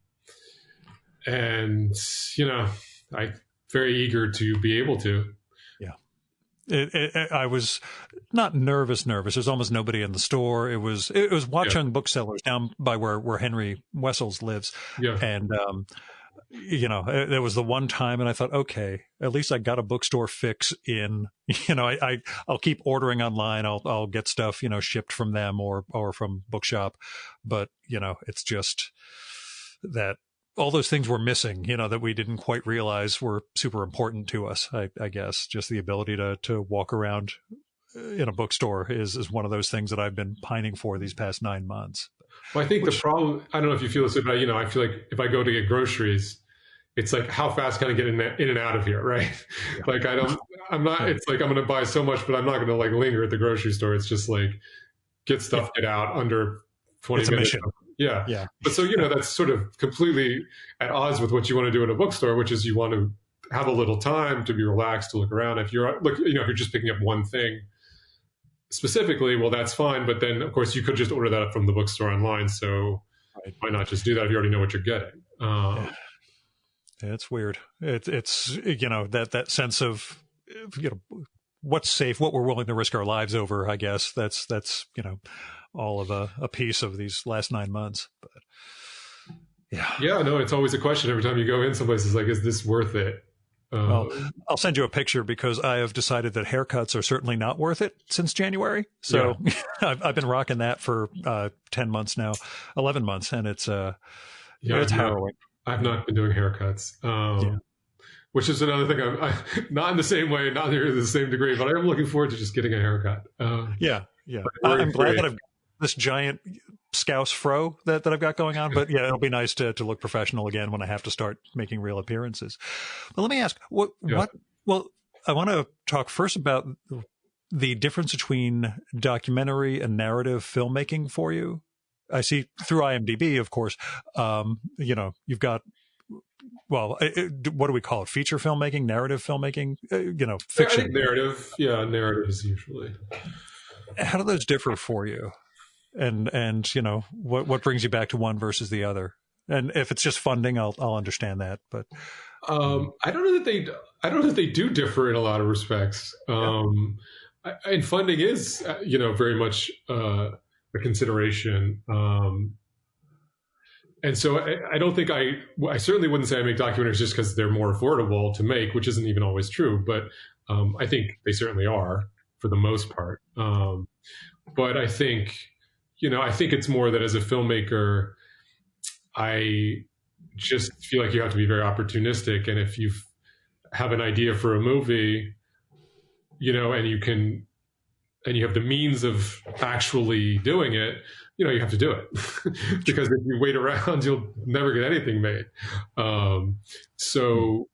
you know, I'm very eager to be able to. Yeah. I was not nervous. There's almost nobody in the store. It was watching booksellers down by where Henry Wessels lives. Yeah. And, you know, there was the one time and I thought, okay, at least I got a bookstore fix in, you know, I'll keep ordering online. I'll get stuff, you know, shipped from them or from Bookshop. But, you know, it's just that all those things were missing, you know, that we didn't quite realize were super important to us. I guess just the ability to walk around in a bookstore is one of those things that I've been pining for these past 9 months. Well, I think the problem, I don't know if you feel this way, but, you know, I feel like if I go to get groceries, it's like, how fast can I get in and out of here, right? Yeah. Like, it's like, I'm going to buy so much, but I'm not going to like linger at the grocery store. It's just like, get stuff get out under 20 it's minutes. A mission. Yeah. Yeah. But so, that's sort of completely at odds with what you want to do in a bookstore, which is you want to have a little time to be relaxed, to look around. If you're if you're just picking up one thing specifically, well, that's fine. But then, of course, you could just order that from the bookstore online. So why not just do that if you already know what you're getting? Yeah. It's weird. It's that sense of what's safe, what we're willing to risk our lives over. I guess that's all of a piece of these last 9 months. But yeah, no, it's always a question every time you go in someplace. Is like, is this worth it? Well, I'll send you a picture because I have decided that haircuts are certainly not worth it since January. So I've been rocking that for 10 months now, 11 months, and it's harrowing. I've not been doing haircuts, which is another thing. I'm not in the same way, not near the same degree, but I am looking forward to just getting a haircut. I'm glad that I've got this giant scouse fro that I've got going on, but it'll be nice to look professional again when I have to start making real appearances. But let me ask, well, I want to talk first about the difference between documentary and narrative filmmaking for you. I see through IMDb, of course, you've got, what do we call it? Feature filmmaking, narrative filmmaking, fiction. I think narrative. Yeah, narrative is usually. How do those differ for you? And what brings you back to one versus the other? And if it's just funding, I'll understand that. But I don't know that they do differ in a lot of respects. And funding is very much a consideration. And so I don't think I certainly wouldn't say I make documentaries just because they're more affordable to make, which isn't even always true. But I think they certainly are for the most part. But I think it's more that as a filmmaker, I just feel like you have to be very opportunistic. And if you have an idea for a movie, and you have the means of actually doing it, you have to do it because if you wait around, you'll never get anything made. So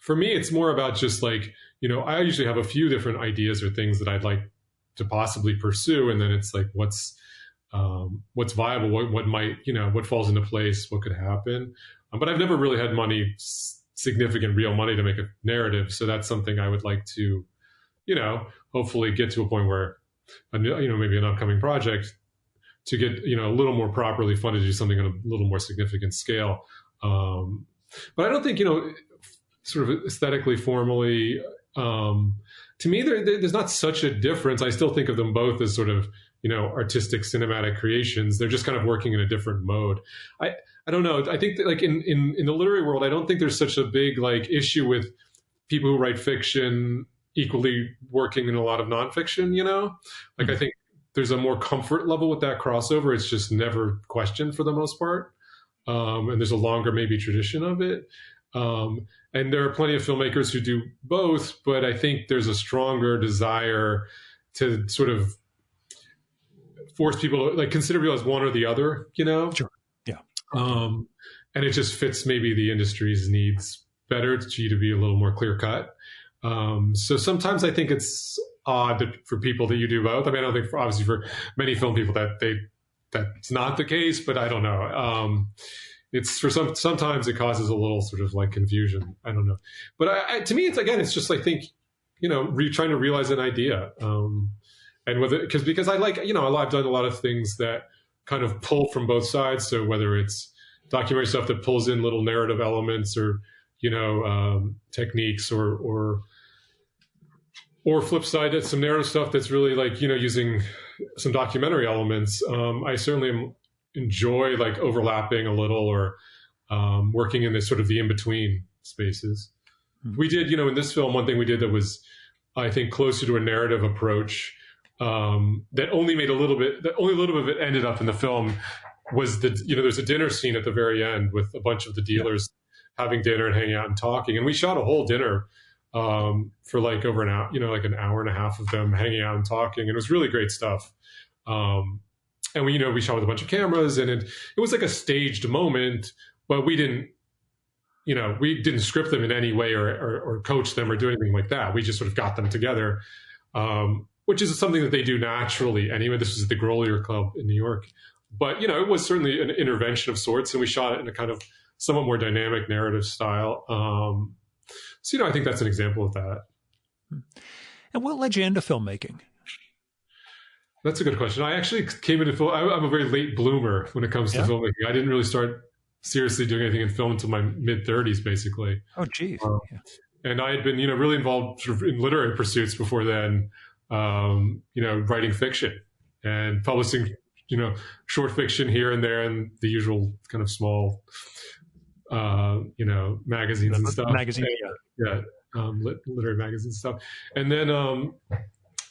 for me, it's more about just like, I usually have a few different ideas or things that I'd like to possibly pursue. And then it's like, what's viable, what might, what falls into place, what could happen. But I've never really had significant real money to make a narrative. So that's something I would like to, hopefully get to a point where, maybe an upcoming project to get, a little more properly funded to do something on a little more significant scale. But I don't think, sort of aesthetically, formally, to me, there's not such a difference. I still think of them both as sort of, artistic cinematic creations. They're just kind of working in a different mode. I don't know. I think that like in the literary world, I don't think there's such a big like issue with people who write fiction equally working in a lot of nonfiction, I think there's a more comfort level with that crossover. It's just never questioned for the most part. And there's a longer maybe tradition of it. And there are plenty of filmmakers who do both, but I think there's a stronger desire to sort of force people to like consider real as one or the other, Sure. Yeah. And it just fits maybe the industry's needs better to you to be a little more clear cut. So sometimes I think it's odd for people that you do both. I mean, I don't think obviously for many film people that's not the case, but I don't know. It's for sometimes it causes a little sort of like confusion. I don't know. But to me, it's just, I think, trying to realize an idea. And whether, because I like, I've done a lot of things that kind of pull from both sides. So whether it's documentary stuff that pulls in little narrative elements or, techniques or flip side, some narrative stuff that's really like, using some documentary elements. I certainly enjoy like overlapping a little or working in this sort of the in-between spaces. Mm-hmm. We did, in this film, one thing we did that was, I think, closer to a narrative approach that only a little bit of it ended up in the film was there's a dinner scene at the very end with a bunch of the dealers having dinner and hanging out and talking. And we shot a whole dinner for like over an hour, like an hour and a half of them hanging out and talking. And it was really great stuff. And we shot with a bunch of cameras and it was like a staged moment, but we didn't script them in any way or coach them or do anything like that. We just sort of got them together. which is something that they do naturally anyway. This was at the Grolier Club in New York. But, it was certainly an intervention of sorts, and we shot it in a kind of somewhat more dynamic narrative style. So, I think that's an example of that. And what led you into filmmaking? That's a good question. I actually came into film. I'm a very late bloomer when it comes to filmmaking. I didn't really start seriously doing anything in film until my mid-30s, basically. Oh, geez. And I had been, really involved sort of in literary pursuits before then, writing fiction and publishing, short fiction here and there and the usual kind of small, magazines and stuff. Literary magazines and stuff. And then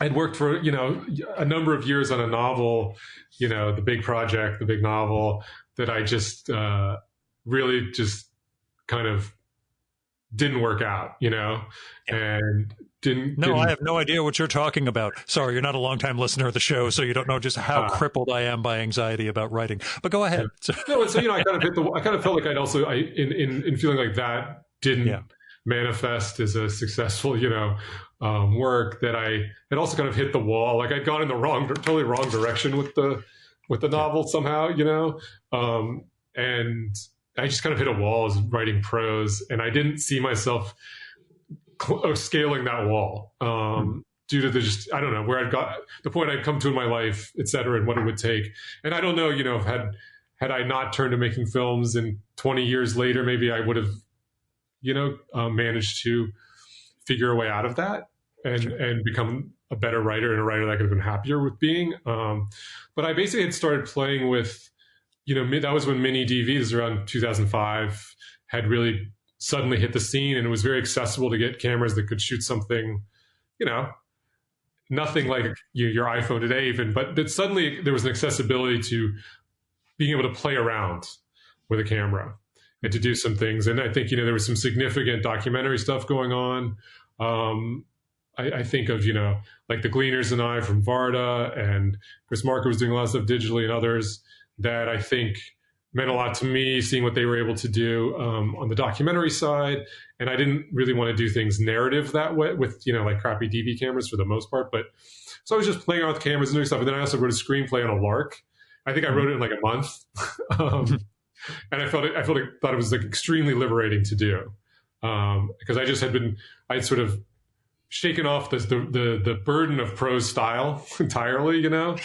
I'd worked for, a number of years on a novel, the big project, the big novel that I just really just kind of didn't work out, and didn't. I have no idea what you're talking about. Sorry, you're not a longtime listener of the show, so you don't know just how crippled I am by anxiety about writing. But go ahead. No, so I kind of felt like I'd also in feeling like that didn't manifest as a successful, work, that I had also kind of hit the wall. Like I'd gone in the totally wrong direction with the novel somehow, and I just kind of hit a wall as writing prose, and I didn't see myself scaling that wall due to I don't know, where I'd got the point I'd come to in my life, et cetera, and what it would take. And I don't know, had I not turned to making films, and 20 years later, maybe I would have, managed to figure a way out of that and become a better writer, and a writer that I could have been happier with being. But I basically had started playing with, that was when mini DVs around 2005 had really suddenly hit the scene, and it was very accessible to get cameras that could shoot something, nothing like your iPhone today even, but that suddenly there was an accessibility to being able to play around with a camera and to do some things. And I think, there was some significant documentary stuff going on. I think of, like The Gleaners and I from Varda, and Chris Marker was doing a lot of stuff digitally, and others that I think meant a lot to me, seeing what they were able to do on the documentary side. And I didn't really want to do things narrative that way with, like crappy DV cameras for the most part. But so I was just playing around with cameras and doing stuff. And then I also wrote a screenplay on a lark. I think I wrote it in like a month. And I thought it was like extremely liberating to do, because I'd sort of shaken off the burden of prose style entirely, and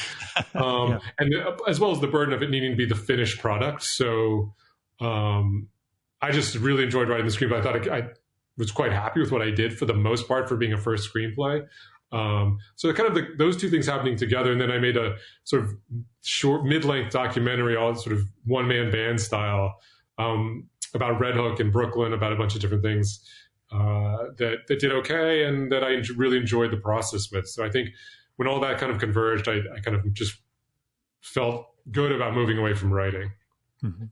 as well as the burden of it needing to be the finished product. So I just really enjoyed writing the screenplay. I thought I was quite happy with what I did for the most part for being a first screenplay. So kind of those two things happening together. And then I made a sort of short, mid-length documentary, all sort of one-man band style, about Red Hook in Brooklyn, about a bunch of different things that did okay, and that I really enjoyed the process with. So I think when all that kind of converged, I kind of just felt good about moving away from writing. Mm-hmm.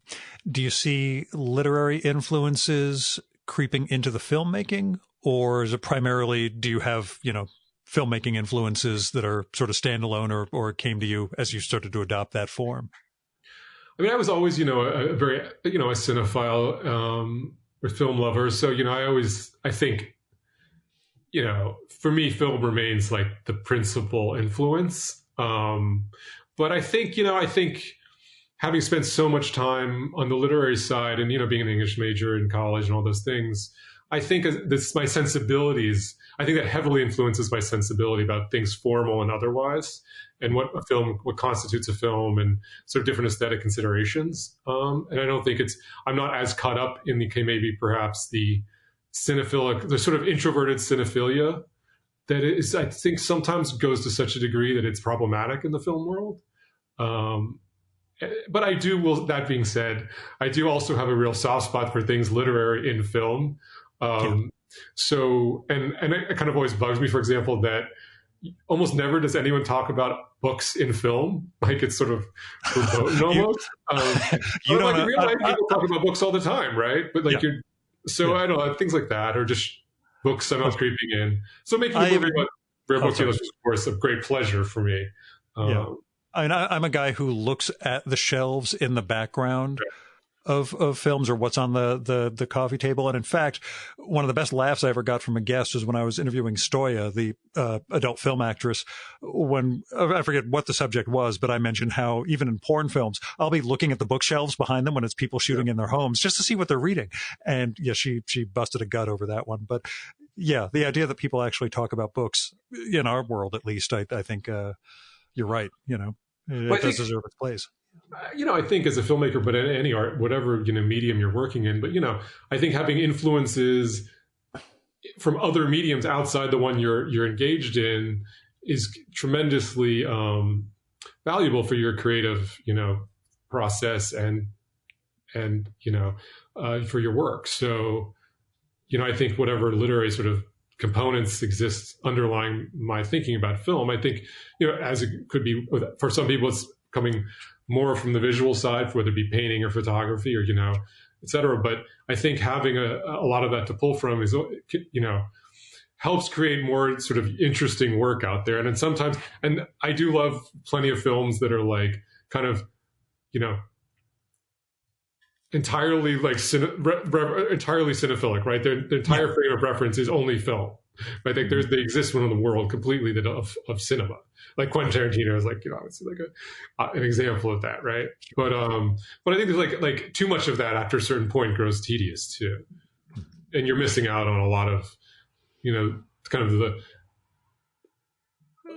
Do you see literary influences creeping into the filmmaking, or is it primarily, do you have, filmmaking influences that are sort of standalone or came to you as you started to adopt that form? I mean, I was always, a very, a cinephile, or film lover. So, I think, for me, film remains like the principal influence. But I think having spent so much time on the literary side and, being an English major in college and all those things, I think my sensibilities, I think that heavily influences my sensibility about things formal and otherwise, and what constitutes a film, and sort of different aesthetic considerations. And I don't think I'm not as caught up in maybe perhaps the cinephilic, the sort of introverted cinephilia that is, I think sometimes goes to such a degree that it's problematic in the film world. But that being said, I do also have a real soft spot for things literary in film. So, and it kind of always bugs me, for example, that almost never does anyone talk about books in film. Like it's sort of verboten almost. In real life, people talk about books all the time, right? But like I don't know, things like that, or just books sometimes creeping in. So making a movie about rare book dealers was, of course, a great pleasure for me. I'm a guy who looks at the shelves in the background of films, or what's on the coffee table. And in fact, one of the best laughs I ever got from a guest was when I was interviewing Stoya, the adult film actress, when I forget what the subject was, but I mentioned how even in porn films, I'll be looking at the bookshelves behind them when it's people shooting in their homes just to see what they're reading. And yeah, she busted a gut over that one. But yeah, the idea that people actually talk about books in our world, at least, I think you're right. It does deserve its place. I think as a filmmaker, but in any art, whatever, medium you're working in, but, I think having influences from other mediums outside the one you're engaged in is tremendously valuable for your creative, process and for your work. So, I think whatever literary sort of components exist underlying my thinking about film, I think, as it could be for some people, it's coming more from the visual side, whether it be painting or photography or, et cetera. But I think having a lot of that to pull from is, helps create more sort of interesting work out there. And then sometimes, and I do love plenty of films that are like kind of, entirely like entirely cinephilic, right? Their entire frame of reference is only film. I think they exist within the world completely of cinema. Like Quentin Tarantino is like, obviously like an example of that, right? But I think there's like too much of that after a certain point grows tedious too, and you're missing out on a lot of, kind of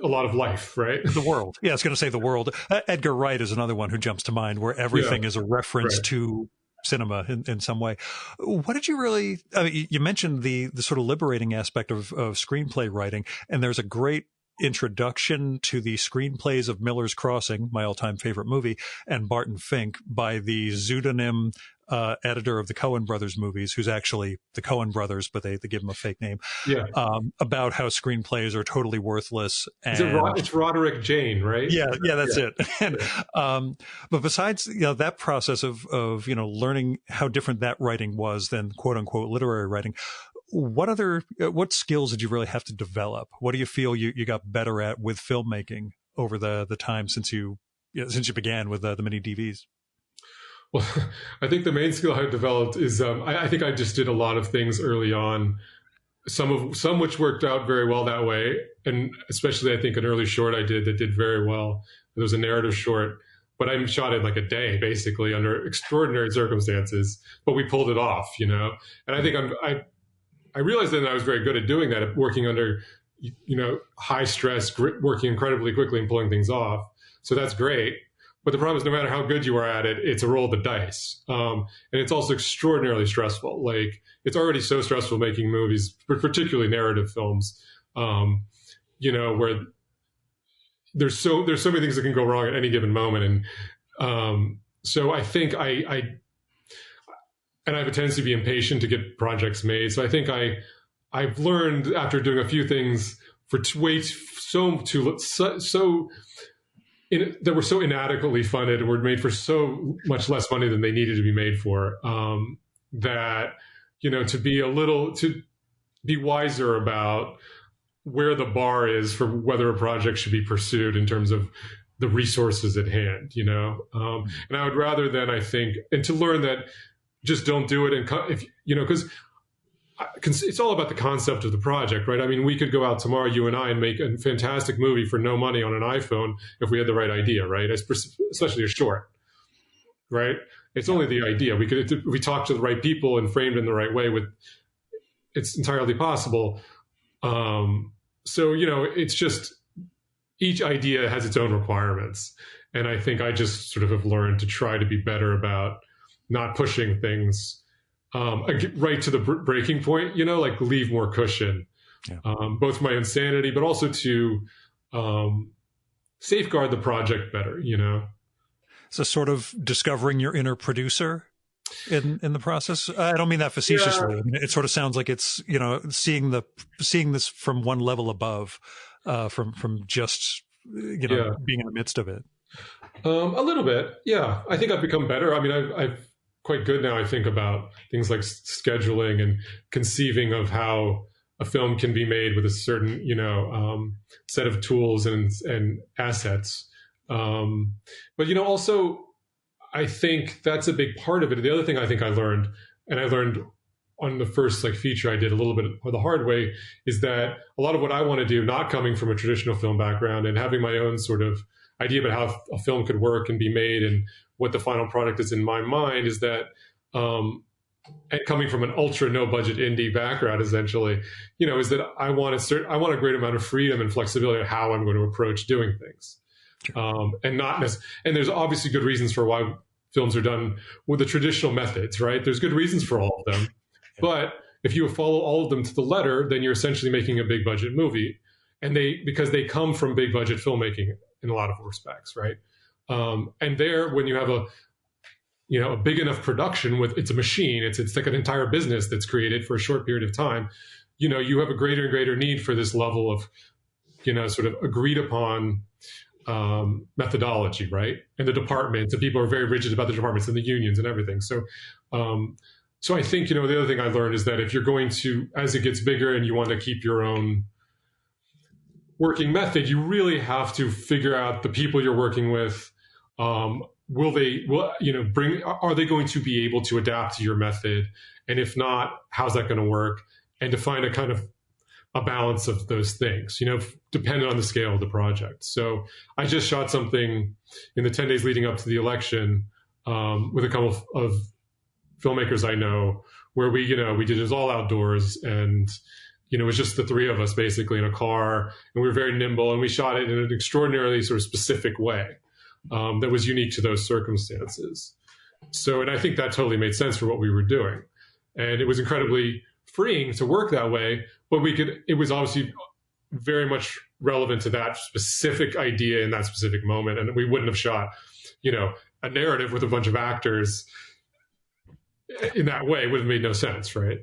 a lot of life, right? The world. Yeah, I was going to say the world. Edgar Wright is another one who jumps to mind, where everything is a reference to cinema in some way. What did you really, you mentioned the sort of liberating aspect of screenplay writing, and there's a great introduction to the screenplays of Miller's Crossing, my all-time favorite movie, and Barton Fink by the pseudonym editor of the Coen brothers movies, who's actually the Coen brothers, but they give him a fake name. Yeah. About how screenplays are totally worthless. And it's Roderick Jane, right? Yeah, that's it. And, but besides that process of learning how different that writing was than quote unquote literary writing, what skills did you really have to develop? What do you feel you got better at with filmmaking over the time since you began with the mini DVs? Well, I think the main skill I developed is I think I just did a lot of things early on, some which worked out very well that way, and especially I think an early short I did that did very well. It was a narrative short, but I shot it like a day, basically under extraordinary circumstances, but we pulled it off, And I think I realized then that I was very good at doing that, at working under high stress, working incredibly quickly and pulling things off. So that's great. But the problem is, no matter how good you are at it, it's a roll of the dice. And it's also extraordinarily stressful. Like, it's already so stressful making movies, particularly narrative films, where there's so many things that can go wrong at any given moment. And so I think I have a tendency to be impatient to get projects made. So I think I've learned after doing a few things that were so inadequately funded and were made for so much less money than they needed to be made for, that, to be wiser about where the bar is for whether a project should be pursued in terms of the resources at hand, and I would rather than, I think, and to learn that just don't do it. And because it's all about the concept of the project, right? I mean, we could go out tomorrow, you and I, and make a fantastic movie for no money on an iPhone if we had the right idea, right? Especially a short, right? It's only the idea. If we talk to the right people and framed in the right way, it's entirely possible. So, it's just each idea has its own requirements. And I think I just sort of have learned to try to be better about not pushing things right to the breaking point, like leave more cushion, both for my insanity, but also to safeguard the project better, So sort of discovering your inner producer in the process. I don't mean that facetiously. I mean, it sort of sounds like it's, seeing this from one level above, from just, being in the midst of it. A little bit. Yeah. I think I've become better. I mean, I've quite good now, I think, about things like scheduling and conceiving of how a film can be made with a certain, set of tools and assets. But, also, I think that's a big part of it. The other thing I think I learned, and I learned on the first like feature I did a little bit of the hard way, is that a lot of what I want to do, not coming from a traditional film background and having my own sort of idea about how a film could work and be made and what the final product is in my mind, is that, and coming from an ultra no budget indie background, essentially, is that I want a great amount of freedom and flexibility of how I'm going to approach doing things. And and there's obviously good reasons for why films are done with the traditional methods, right? There's good reasons for all of them. But if you follow all of them to the letter, then you're essentially making a big budget movie. And because they come from big budget filmmaking in a lot of respects, right? And there, when you have a big enough production it's a machine, it's like an entire business that's created for a short period of time, you have a greater and greater need for this level of, sort of agreed upon methodology, right? And the departments, and people are very rigid about the departments and the unions and everything. So I think, the other thing I learned is that if you're going to, as it gets bigger and you want to keep your own working method, you really have to figure out the people you're working with. Are they going to be able to adapt to your method? And if not, how's that going to work? And to find a kind of a balance of those things, depending on the scale of the project. So I just shot something in the 10 days leading up to the election with a couple of filmmakers I know, where we did it all outdoors, and it was just the three of us basically in a car, and we were very nimble, and we shot it in an extraordinarily sort of specific way that was unique to those circumstances. So, and I think that totally made sense for what we were doing, and it was incredibly freeing to work that way. But it was obviously very much relevant to that specific idea in that specific moment, and we wouldn't have shot, a narrative with a bunch of actors in that way. It would have made no sense, right?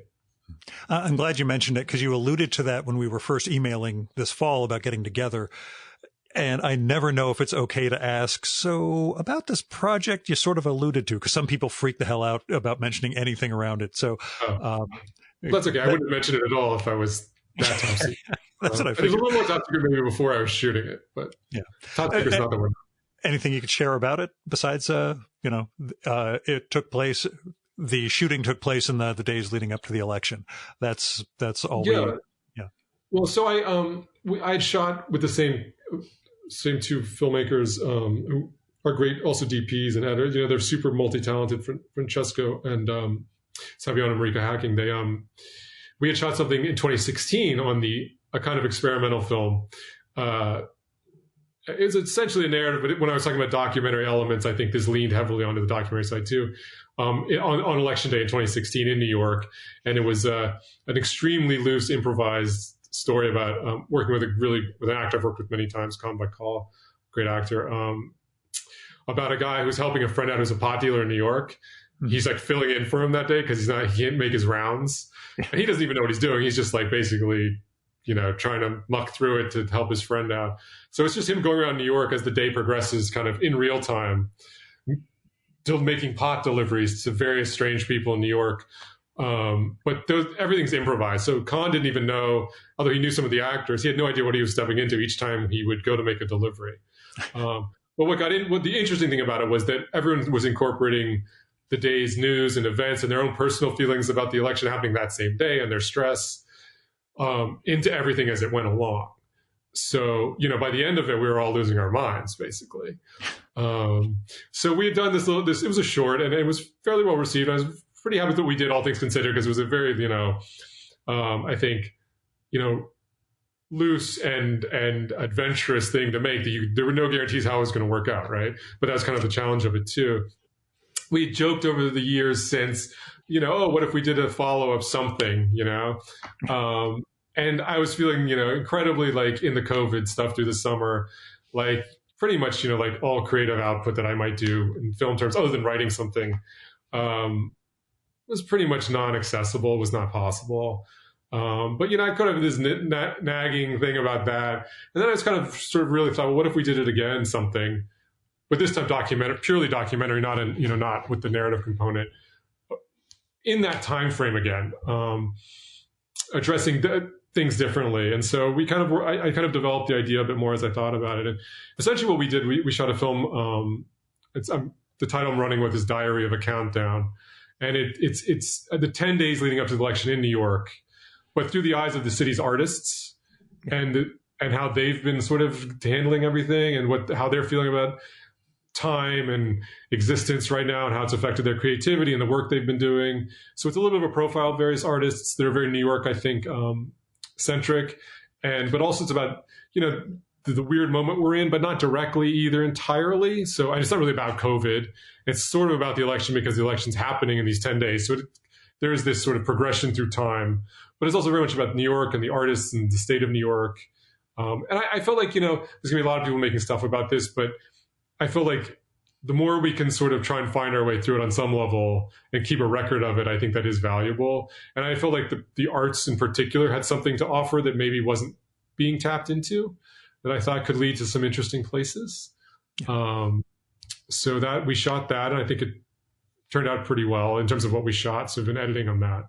I'm glad you mentioned it, because you alluded to that when we were first emailing this fall about getting together. And I never know if it's okay to ask, so about this project you sort of alluded to, because some people freak the hell out about mentioning anything around it. So that's okay. I wouldn't mention it at all if I was that top secret. That's what I It was figured. a little more top secret maybe before I was shooting it, but yeah, top secret's not the word. Anything you could share about it besides, it took place. The shooting took place in the days leading up to the election. That's all. Yeah. Yeah. Well, so I'd shot with the same two filmmakers who are great, also DPs and editors. They're super multi-talented. Francesco and Saviano and Marika Hacking. We had shot something in 2016 on a kind of experimental film. It was essentially a narrative, but when I was talking about documentary elements, I think this leaned heavily onto the documentary side too. On Election Day in 2016 in New York, and it was an extremely loose, improvised story about working with an actor I've worked with many times, Colin Bacall, great actor, about a guy who's helping a friend out who's a pot dealer in New York. Mm-hmm. He's like filling in for him that day because he can't make his rounds, and he doesn't even know what he's doing. He's just like basically, trying to muck through it to help his friend out. So it's just him going around New York as the day progresses, kind of in real time, making pot deliveries to various strange people in New York. But everything's improvised. So Khan didn't even know, although he knew some of the actors, he had no idea what he was stepping into each time he would go to make a delivery. But what the interesting thing about it was that everyone was incorporating the day's news and events and their own personal feelings about the election happening that same day and their stress into everything as it went along. So, by the end of it, we were all losing our minds, basically. So we had done this, it was a short, and it was fairly well received. I was pretty happy that we did, all things considered, because it was a very, I think, loose and adventurous thing to make. There were no guarantees how it was going to work out, right? But that was kind of the challenge of it, too. We had joked over the years since, what if we did a follow-up something, and I was feeling, incredibly like in the COVID stuff through the summer, like pretty much, like all creative output that I might do in film terms, other than writing something, was pretty much non-accessible, was not possible. But, I could have this nagging thing about that. And then I was kind of sort of really thought, well, what if we did it again, something, but this time purely documentary, not with the narrative component, in that time frame again, addressing things differently. And so I kind of developed the idea a bit more as I thought about it. And essentially what we did, we shot a film. The the title I'm running with is Diary of a Countdown. And it's the 10 days leading up to the election in New York, but through the eyes of the city's artists and how they've been sort of handling everything and how they're feeling about time and existence right now and how it's affected their creativity and the work they've been doing. So it's a little bit of a profile of various artists that are very New York, I think, centric. But also it's about, the weird moment we're in, but not directly either entirely. So it's not really about COVID. It's sort of about the election because the election's happening in these 10 days. So there's this sort of progression through time, but it's also very much about New York and the artists and the state of New York. And I felt like, there's going to be a lot of people making stuff about this, but I feel like the more we can sort of try and find our way through it on some level and keep a record of it, I think that is valuable. And I feel like the arts in particular had something to offer that maybe wasn't being tapped into, that I thought could lead to some interesting places. So that we shot that, and I think it turned out pretty well in terms of what we shot. So I've been editing on that.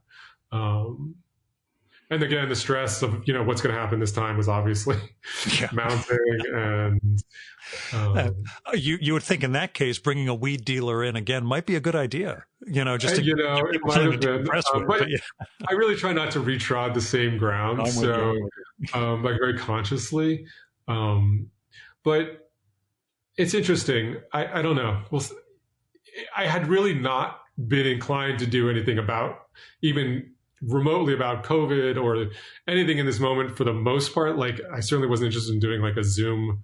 And again, the stress of, what's going to happen this time was obviously mounting. And you would think in that case, bringing a weed dealer in again might be a good idea. Just to it might have been. But I really try not to retrod the same ground. Like very consciously. But it's interesting. I don't know. Well, I had really not been inclined to do anything about even remotely about COVID or anything in this moment for the most part. Like I certainly wasn't interested in doing like a Zoom,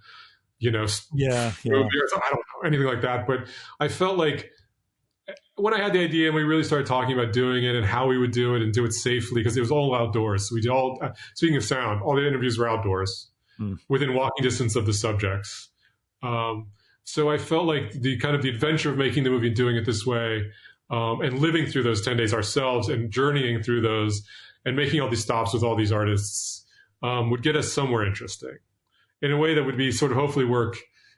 movie or something. I don't know, anything like that. But I felt like when I had the idea and we really started talking about doing it and how we would do it and do it safely, because it was all outdoors. So we did speaking of sound, all the interviews were outdoors within walking distance of the subjects. So I felt like the kind of the adventure of making the movie and doing it this way, and living through those 10 days ourselves and journeying through those and making all these stops with all these artists would get us somewhere interesting in a way that would be sort of hopefully work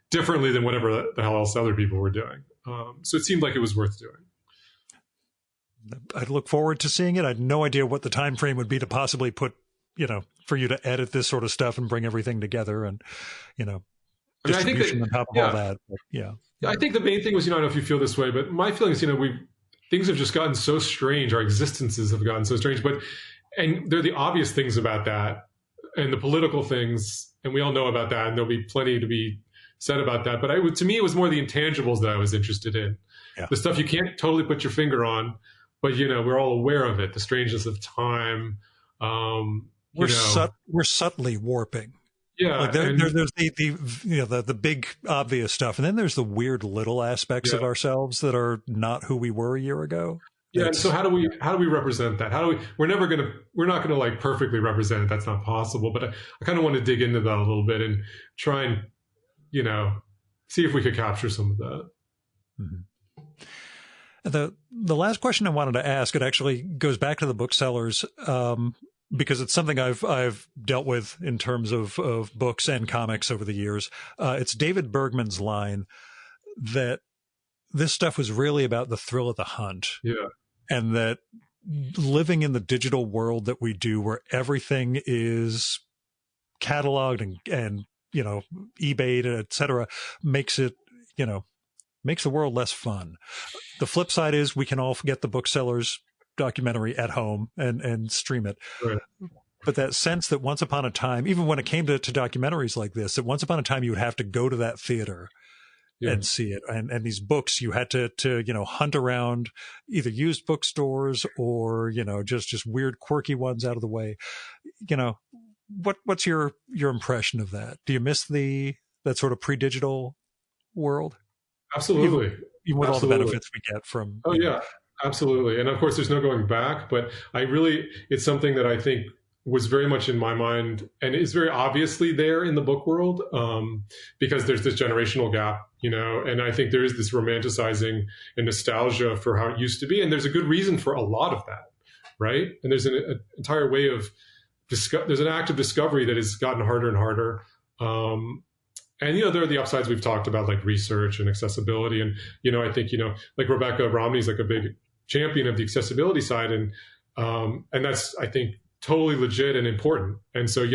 differently than whatever the hell else other people were doing. So it seemed like it was worth doing. I'd look forward to seeing it. I had no idea what the time frame would be to possibly put, for you to edit this sort of stuff and bring everything together and, distribution on top of all that. But, I think the main thing was, I don't know if you feel this way, but my feeling is, things have just gotten so strange. Our existences have gotten so strange, and they're the obvious things about that and the political things. And we all know about that. And there'll be plenty to be said about that. But to me, it was more the intangibles that I was interested in. Yeah. The stuff you can't totally put your finger on, but, we're all aware of it. The strangeness of time. We're subtly warping. Yeah, like there's the big obvious stuff, and then there's the weird little aspects of ourselves that are not who we were a year ago. Yeah, and so how do we represent that? We're not gonna like perfectly represent it. That's not possible. But I kind of want to dig into that a little bit and try and see if we could capture some of that. Mm-hmm. The last question I wanted to ask, it actually goes back to the booksellers. Because it's something I've dealt with in terms of books and comics over the years. It's David Bergman's line that this stuff was really about the thrill of the hunt. Yeah. And that living in the digital world that we do, where everything is cataloged and eBayed, et cetera, makes the world less fun. The flip side is we can all get the booksellers documentary at home and stream it. Right. But that sense that once upon a time, even when it came to documentaries like this, that once upon a time you would have to go to that theater and see it. And these books, you had to hunt around either used bookstores or, just weird, quirky ones out of the way. What's your impression of that? Do you miss that sort of pre-digital world? Absolutely. Even with all the benefits we get from. Oh, yeah. Absolutely. And of course, there's no going back, but it's something that I think was very much in my mind and is very obviously there in the book world, because there's this generational gap, and I think there is this romanticizing and nostalgia for how it used to be. And there's a good reason for a lot of that, right? And there's an entire way of, there's an act of discovery that has gotten harder and harder. And, there are the upsides we've talked about, like research and accessibility. And, I think, like Rebecca Romney's like a big champion of the accessibility side. And that's, I think, totally legit and important. And so,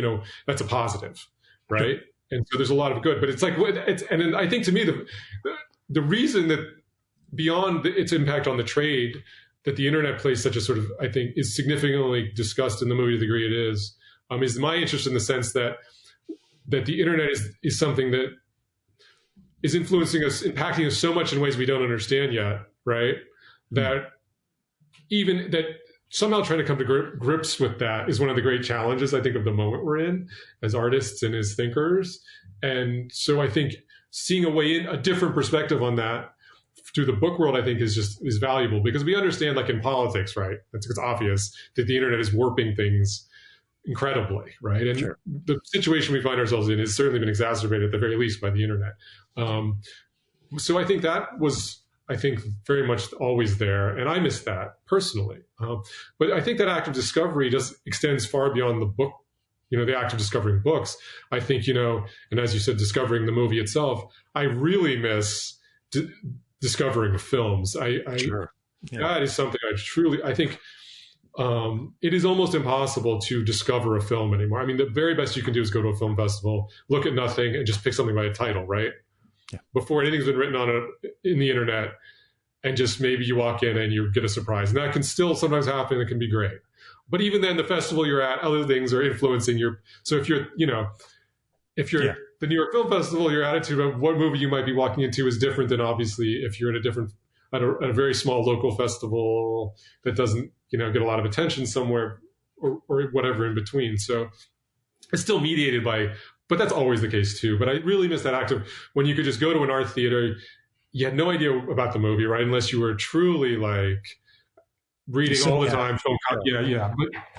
that's a positive, right? Yep. And so there's a lot of good, but it's like, and I think to me, the reason that beyond its impact on the trade, that the internet plays such a sort of, I think, is significantly discussed in the movie to the degree it is my interest in the sense that the internet is something that is influencing us, impacting us so much in ways we don't understand yet, right? That even that somehow trying to come to grips with that is one of the great challenges, I think, of the moment we're in as artists and as thinkers. And so I think seeing a different perspective on that through the book world, I think is valuable, because we understand, like in politics, right? It's obvious that the internet is warping things incredibly, right? And Sure. the situation we find ourselves in has certainly been exacerbated at the very least by the internet. So I think that was, very much always there. And I miss that personally. But I think that act of discovery just extends far beyond the book, the act of discovering books. I think, and as you said, discovering the movie itself, I really miss discovering films. Sure. Yeah. That is something I think it is almost impossible to discover a film anymore. I mean, the very best you can do is go to a film festival, look at nothing, and just pick something by a title, right? Yeah. Before anything's been written on it in the internet, and just maybe you walk in and you get a surprise. And that can still sometimes happen. It can be great. But even then, the festival you're at, other things are influencing your. So if you're the New York Film Festival, your attitude of what movie you might be walking into is different than obviously if you're at a very small local festival that doesn't, get a lot of attention somewhere or whatever in between. So it's still mediated but that's always the case too. But I really miss that act of when you could just go to an art theater, you had no idea about the movie, right? Unless you were truly like reading all the time. Film, yeah.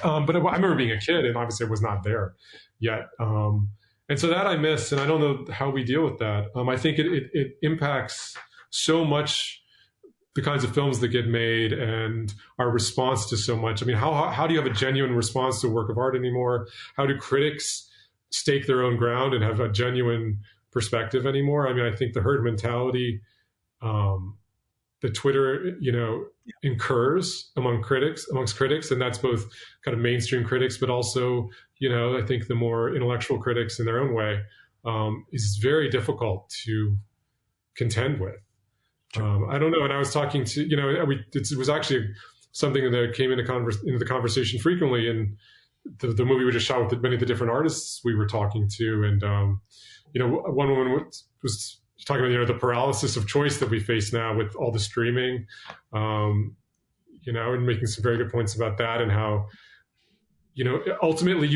But I remember being a kid, and obviously I was not there yet. And so that I miss, and I don't know how we deal with that. I think it impacts so much the kinds of films that get made and our response to so much. I mean, how do you have a genuine response to a work of art anymore? How do critics stake their own ground and have a genuine perspective anymore? I mean, I think the herd mentality that Twitter, incurs amongst critics, and that's both kind of mainstream critics, but also, I think the more intellectual critics in their own way, is very difficult to contend with. I don't know. And I was talking to, it was actually something that came into the conversation frequently, and the movie we just shot with many of the different artists we were talking to. And, one woman was talking about, the paralysis of choice that we face now with all the streaming, and making some very good points about that, and how, ultimately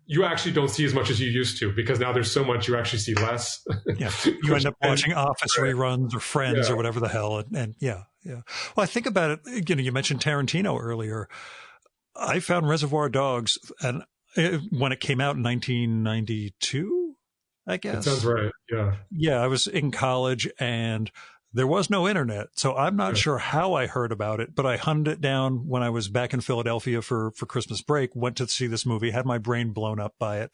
you actually don't see as much as you used to, because now there's so much, you actually see less. Yeah. You end up watching Office reruns or Friends or whatever the hell. And yeah. Well, I think about it, you mentioned Tarantino earlier. I found Reservoir Dogs, and when it came out in 1992, I guess. That sounds right. Yeah. Yeah. I was in college and there was no internet. So I'm not sure how I heard about it, but I hunted it down when I was back in Philadelphia for Christmas break, went to see this movie, had my brain blown up by it.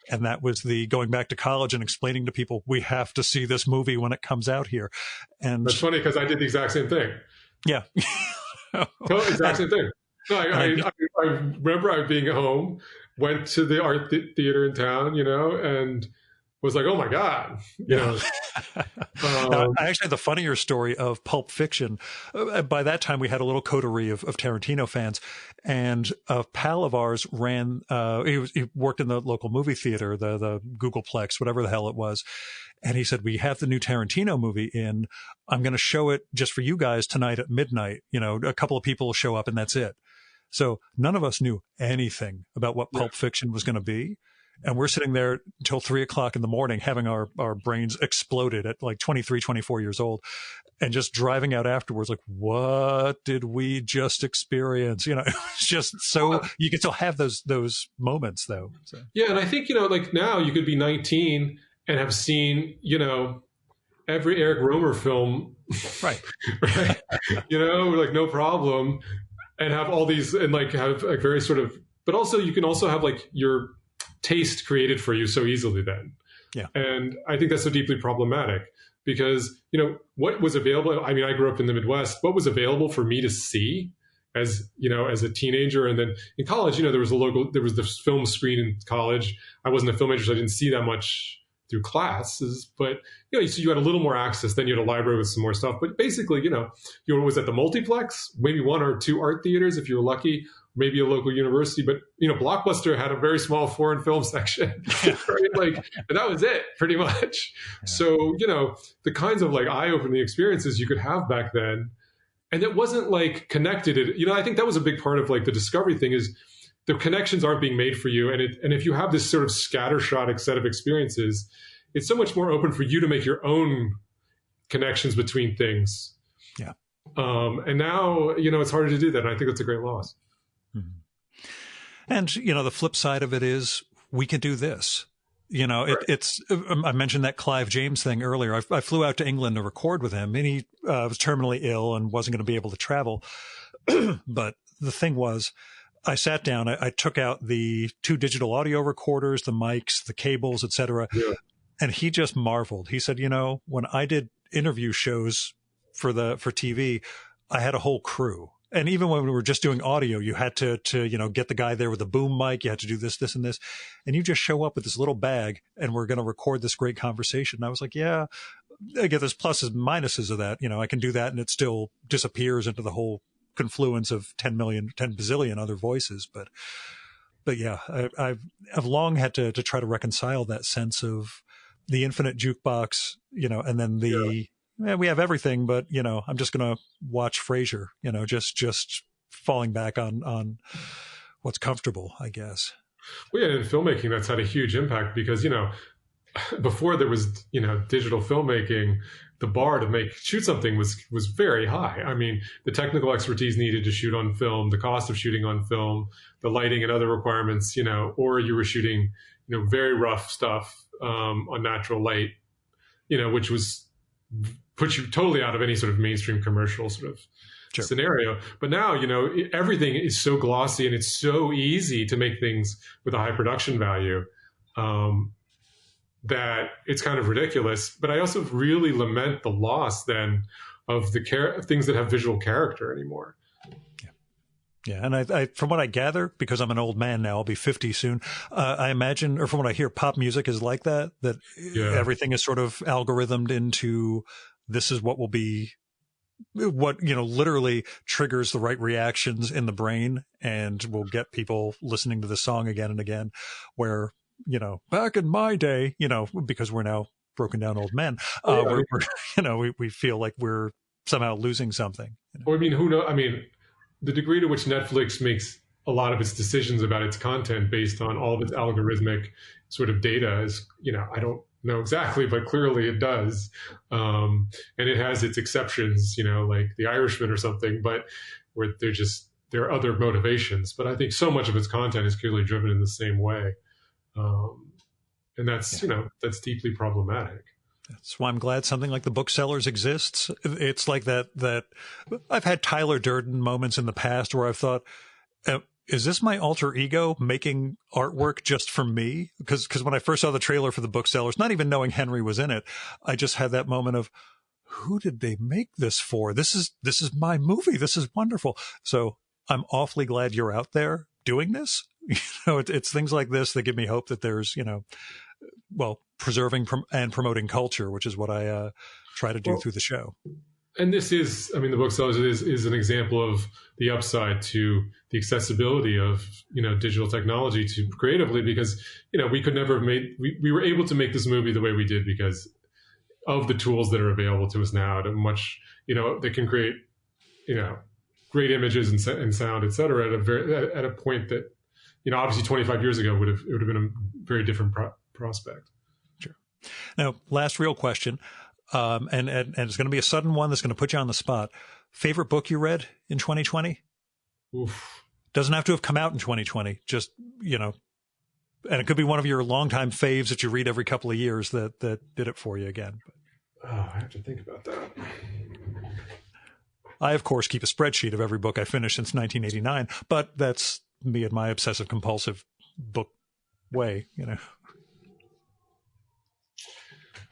And that was the going back to college and explaining to people, we have to see this movie when it comes out here. And that's funny, because I did the exact same thing. Yeah. Exact same thing. No, I remember being home, went to the art theater in town, and was like, oh my God. Now, actually, the funnier story of Pulp Fiction, by that time we had a little coterie of Tarantino fans, and a pal of ours ran, he worked in the local movie theater, the Googleplex, whatever the hell it was. And he said, we have the new Tarantino movie in. I'm going to show it just for you guys tonight at midnight. A couple of people will show up and that's it. So none of us knew anything about what Pulp Fiction was going to be. And we're sitting there until 3:00 in the morning, having our brains exploded at like 23, 24 years old, and just driving out afterwards, like, what did we just experience? It's just so you can still have those moments though. So. Yeah. And I think, like now you could be 19 and have seen, every Eric Romer film. Right. Right. Like no problem. And have all these, and like have a very sort of, but also you can also have like your taste created for you so easily then. Yeah. And I think that's so deeply problematic, because, what was available, I mean, I grew up in the Midwest, what was available for me to see as, as a teenager. And then in college, there was the film screen in college. I wasn't a film major, so I didn't see that much, through classes, but so you had a little more access. Then you had a library with some more stuff. But basically, you was at the multiplex, maybe one or two art theaters if you were lucky, maybe a local university. But Blockbuster had a very small foreign film section, right? And that was it, pretty much. Yeah. So the kinds of eye-opening experiences you could have back then, and it wasn't connected. I think that was a big part of the discovery thing is the connections aren't being made for you. And if you have this sort of scattershot set of experiences, it's so much more open for you to make your own connections between things. Yeah. And now, it's harder to do that. And I think that's a great loss. Mm-hmm. And, the flip side of it is we can do this. It's, I mentioned that Clive James thing earlier. I flew out to England to record with him, and he was terminally ill and wasn't going to be able to travel. But the thing was, I sat down, I took out the 2 digital audio recorders, the mics, the cables, etc. Yeah. And he just marveled. He said, when I did interview shows for TV, I had a whole crew. And even when we were just doing audio, you had to get the guy there with the boom mic. You had to do this, and this. And you just show up with this little bag and we're going to record this great conversation. And I was like, yeah, I get there's pluses and minuses of that. I can do that and it still disappears into the whole confluence of 10 bazillion other voices. But yeah, I've long had to try to reconcile that sense of the infinite jukebox, and then we have everything, but I'm just going to watch Frasier, just falling back on what's comfortable, I guess. Well, yeah, in filmmaking, that's had a huge impact because, before there was, digital filmmaking, the bar to shoot something was very high. I mean, the technical expertise needed to shoot on film, the cost of shooting on film, the lighting and other requirements, or you were shooting, very rough stuff on natural light, which puts you totally out of any sort of mainstream commercial sort of scenario. But now, everything is so glossy and it's so easy to make things with a high production value. That it's kind of ridiculous. But I also really lament the loss then of the things that have visual character anymore. Yeah. And I from what I gather, because I'm an old man now, I'll be 50 soon. I imagine, or from what I hear, pop music is like that everything is sort of algorithmed into this is what will be what, literally triggers the right reactions in the brain and will get people listening to the song again and again, where, back in my day, because we're now broken down old men, we feel like we're somehow losing something. Or I mean, who knows? I mean, the degree to which Netflix makes a lot of its decisions about its content based on all of its algorithmic sort of data is, I don't know exactly, but clearly it does. And it has its exceptions, like The Irishman or something, but where there are other motivations. But I think so much of its content is clearly driven in the same way. And that's, that's deeply problematic. That's why I'm glad something like the Booksellers exists. It's like that I've had Tyler Durden moments in the past where I've thought, is this my alter ego making artwork just for me? Because when I first saw the trailer for the Booksellers, not even knowing Henry was in it, I just had that moment of, who did they make this for? This is my movie. This is wonderful. So I'm awfully glad you're out there doing this. It's things like this that give me hope that there's, preserving and promoting culture, which is what I try to do through the show. And this is, the Booksellers is an example of the upside to the accessibility of, digital technology to creatively, because, we could never have we were able to make this movie the way we did because of the tools that are available to us now at a much, that can create, great images and sound, et cetera, at a point that, obviously 25 years ago it would have been a very different prospect. Sure. Now, last real question. And it's going to be a sudden one that's going to put you on the spot. Favorite book you read in 2020? Oof. Doesn't have to have come out in 2020. Just, and it could be one of your longtime faves that you read every couple of years that did it for you again. I have to think about that. I, of course, keep a spreadsheet of every book I finished since 1989, but that's me and my obsessive compulsive book way,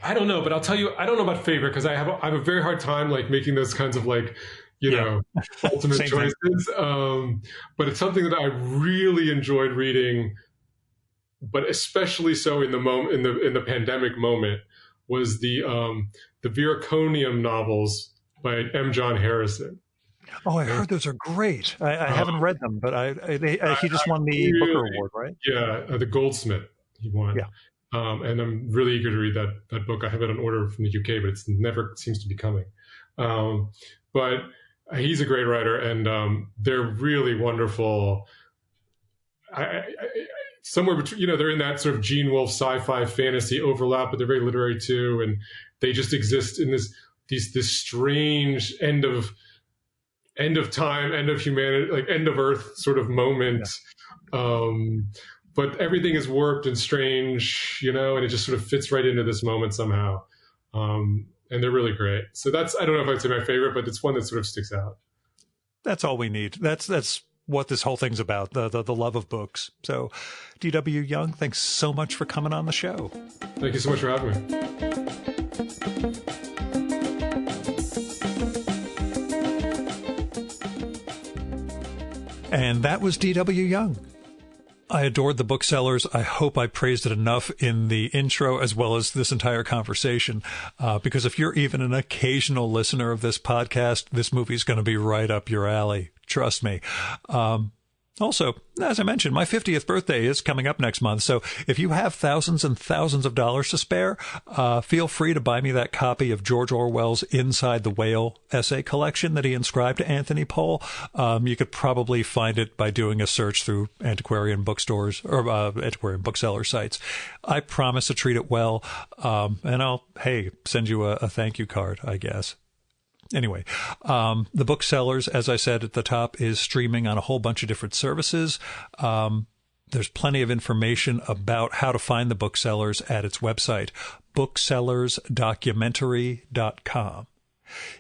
I don't know, but I'll tell you, I don't know about favorite because I have a very hard time making those kinds of ultimate choices. But it's something that I really enjoyed reading but especially so in the moment, in the pandemic moment, was the Viraconium novels by M. John Harrison. Oh, I heard those are great. I haven't read them, but he just won the Booker Award, right? Yeah, the Goldsmith he won. Yeah. And I'm really eager to read that book. I have it on order from the UK, but it's never seems to be coming. But he's a great writer, and they're really wonderful. Somewhere between, they're in that sort of Gene Wolfe sci-fi fantasy overlap, but they're very literary too, and they just exist in this strange end of time, end of humanity, like end of Earth sort of moment. Yeah. But everything is warped and strange, and it just sort of fits right into this moment somehow. And they're really great. So that's, I don't know if I'd say my favorite, but it's one that sort of sticks out. That's all we need. That's what this whole thing's about, the love of books. So D.W. Young, thanks so much for coming on the show. Thank you so much for having me. And that was D.W. Young. I adored the booksellers. I hope I praised it enough in the intro as well as this entire conversation, because if you're even an occasional listener of this podcast, this movie's going to be right up your alley. Trust me. Also, as I mentioned, my 50th birthday is coming up next month. So if you have thousands and thousands of dollars to spare, feel free to buy me that copy of George Orwell's Inside the Whale essay collection that he inscribed to Anthony Pohl. You could probably find it by doing a search through antiquarian bookstores or antiquarian bookseller sites. I promise to treat it well. And I'll, send you a thank you card, I guess. Anyway, the Booksellers, as I said at the top, is streaming on a whole bunch of different services. There's plenty of information about how to find the Booksellers at its website, booksellersdocumentary.com.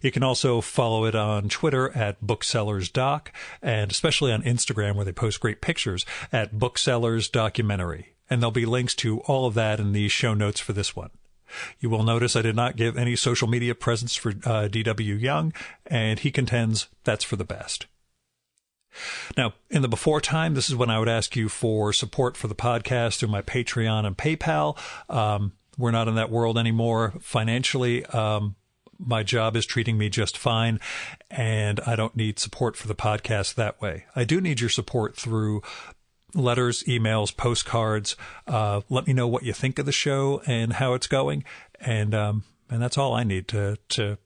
You can also follow it on Twitter at BooksellersDoc, and especially on Instagram, where they post great pictures, at BooksellersDocumentary. And there'll be links to all of that in the show notes for this one. You will notice I did not give any social media presence for D.W. Young, and he contends that's for the best. Now, in the before time, this is when I would ask you for support for the podcast through my Patreon and PayPal. We're not in that world anymore financially. My job is treating me just fine, and I don't need support for the podcast that way. I do need your support through letters, emails, postcards. Let me know what you think of the show and how it's going. And that's all I need to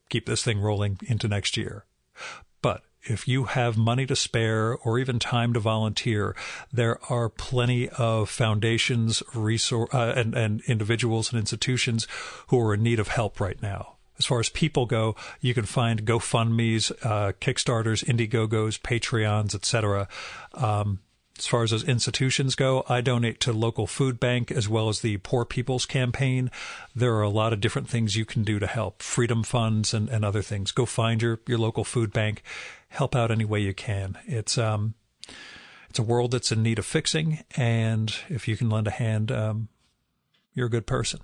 keep this thing rolling into next year. But if you have money to spare or even time to volunteer, there are plenty of foundations, and individuals and institutions who are in need of help right now. As far as people go, you can find GoFundMes, Kickstarters, Indiegogos, Patreons, etc. As far as those institutions go, I donate to local food bank as well as the Poor People's Campaign. There are a lot of different things you can do to help. Freedom funds and other things. Go find your local food bank. Help out any way you can. It's a world that's in need of fixing, and if you can lend a hand, you're a good person.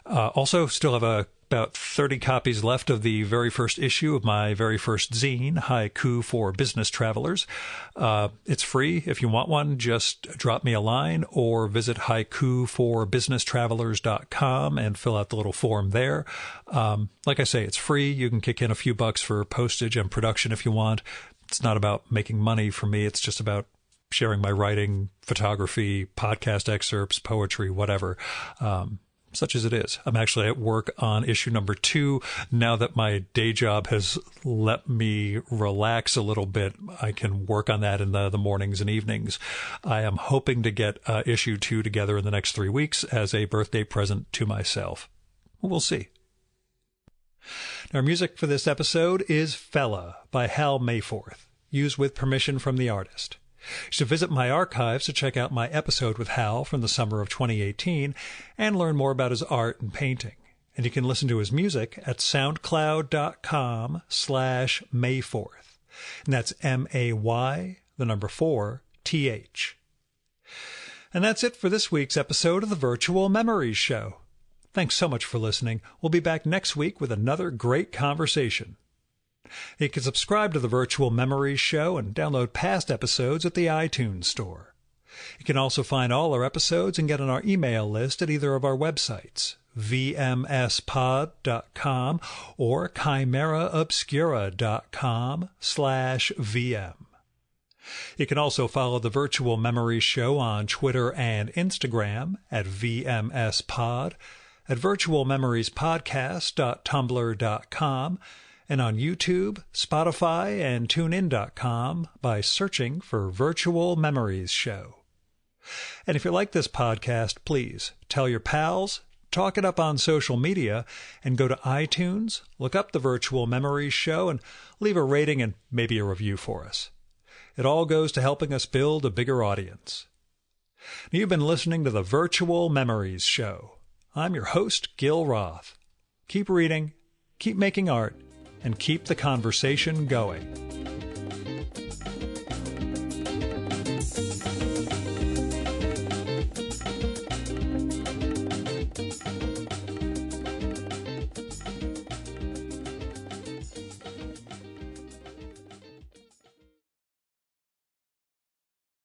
Also, still have about 30 copies left of the very first issue of my very first zine, Haiku for Business Travelers. It's free. If you want one, just drop me a line or visit haikuforbusinesstravelers.com and fill out the little form there. Like I say, it's free. You can kick in a few bucks for postage and production if you want. It's not about making money for me. It's just about sharing my writing, photography, podcast excerpts, poetry, whatever. Such as it is. I'm actually at work on issue number 2. Now that my day job has let me relax a little bit, I can work on that in the mornings and evenings. I am hoping to get issue 2 together in the next 3 weeks as a birthday present to myself. We'll see. Our music for this episode is Fella by Hal Mayforth, used with permission from the artist. You should visit my archives to check out my episode with Hal from the summer of 2018 and learn more about his art and painting. And you can listen to his music at soundcloud.com/Mayforth. And that's MAY4TH. And that's it for this week's episode of the Virtual Memories Show. Thanks so much for listening. We'll be back next week with another great conversation. You can subscribe to the Virtual Memories Show and download past episodes at the iTunes Store. You can also find all our episodes and get on our email list at either of our websites, vmspod.com or chimeraobscura.com/vm. You can also follow the Virtual Memories Show on Twitter and Instagram at vmspod, at virtualmemoriespodcast.tumblr.com, and on YouTube, Spotify, and TuneIn.com by searching for Virtual Memories Show. And if you like this podcast, please tell your pals, talk it up on social media, and go to iTunes, look up the Virtual Memories Show, and leave a rating and maybe a review for us. It all goes to helping us build a bigger audience. You've been listening to the Virtual Memories Show. I'm your host, Gil Roth. Keep reading, keep making art, and keep the conversation going.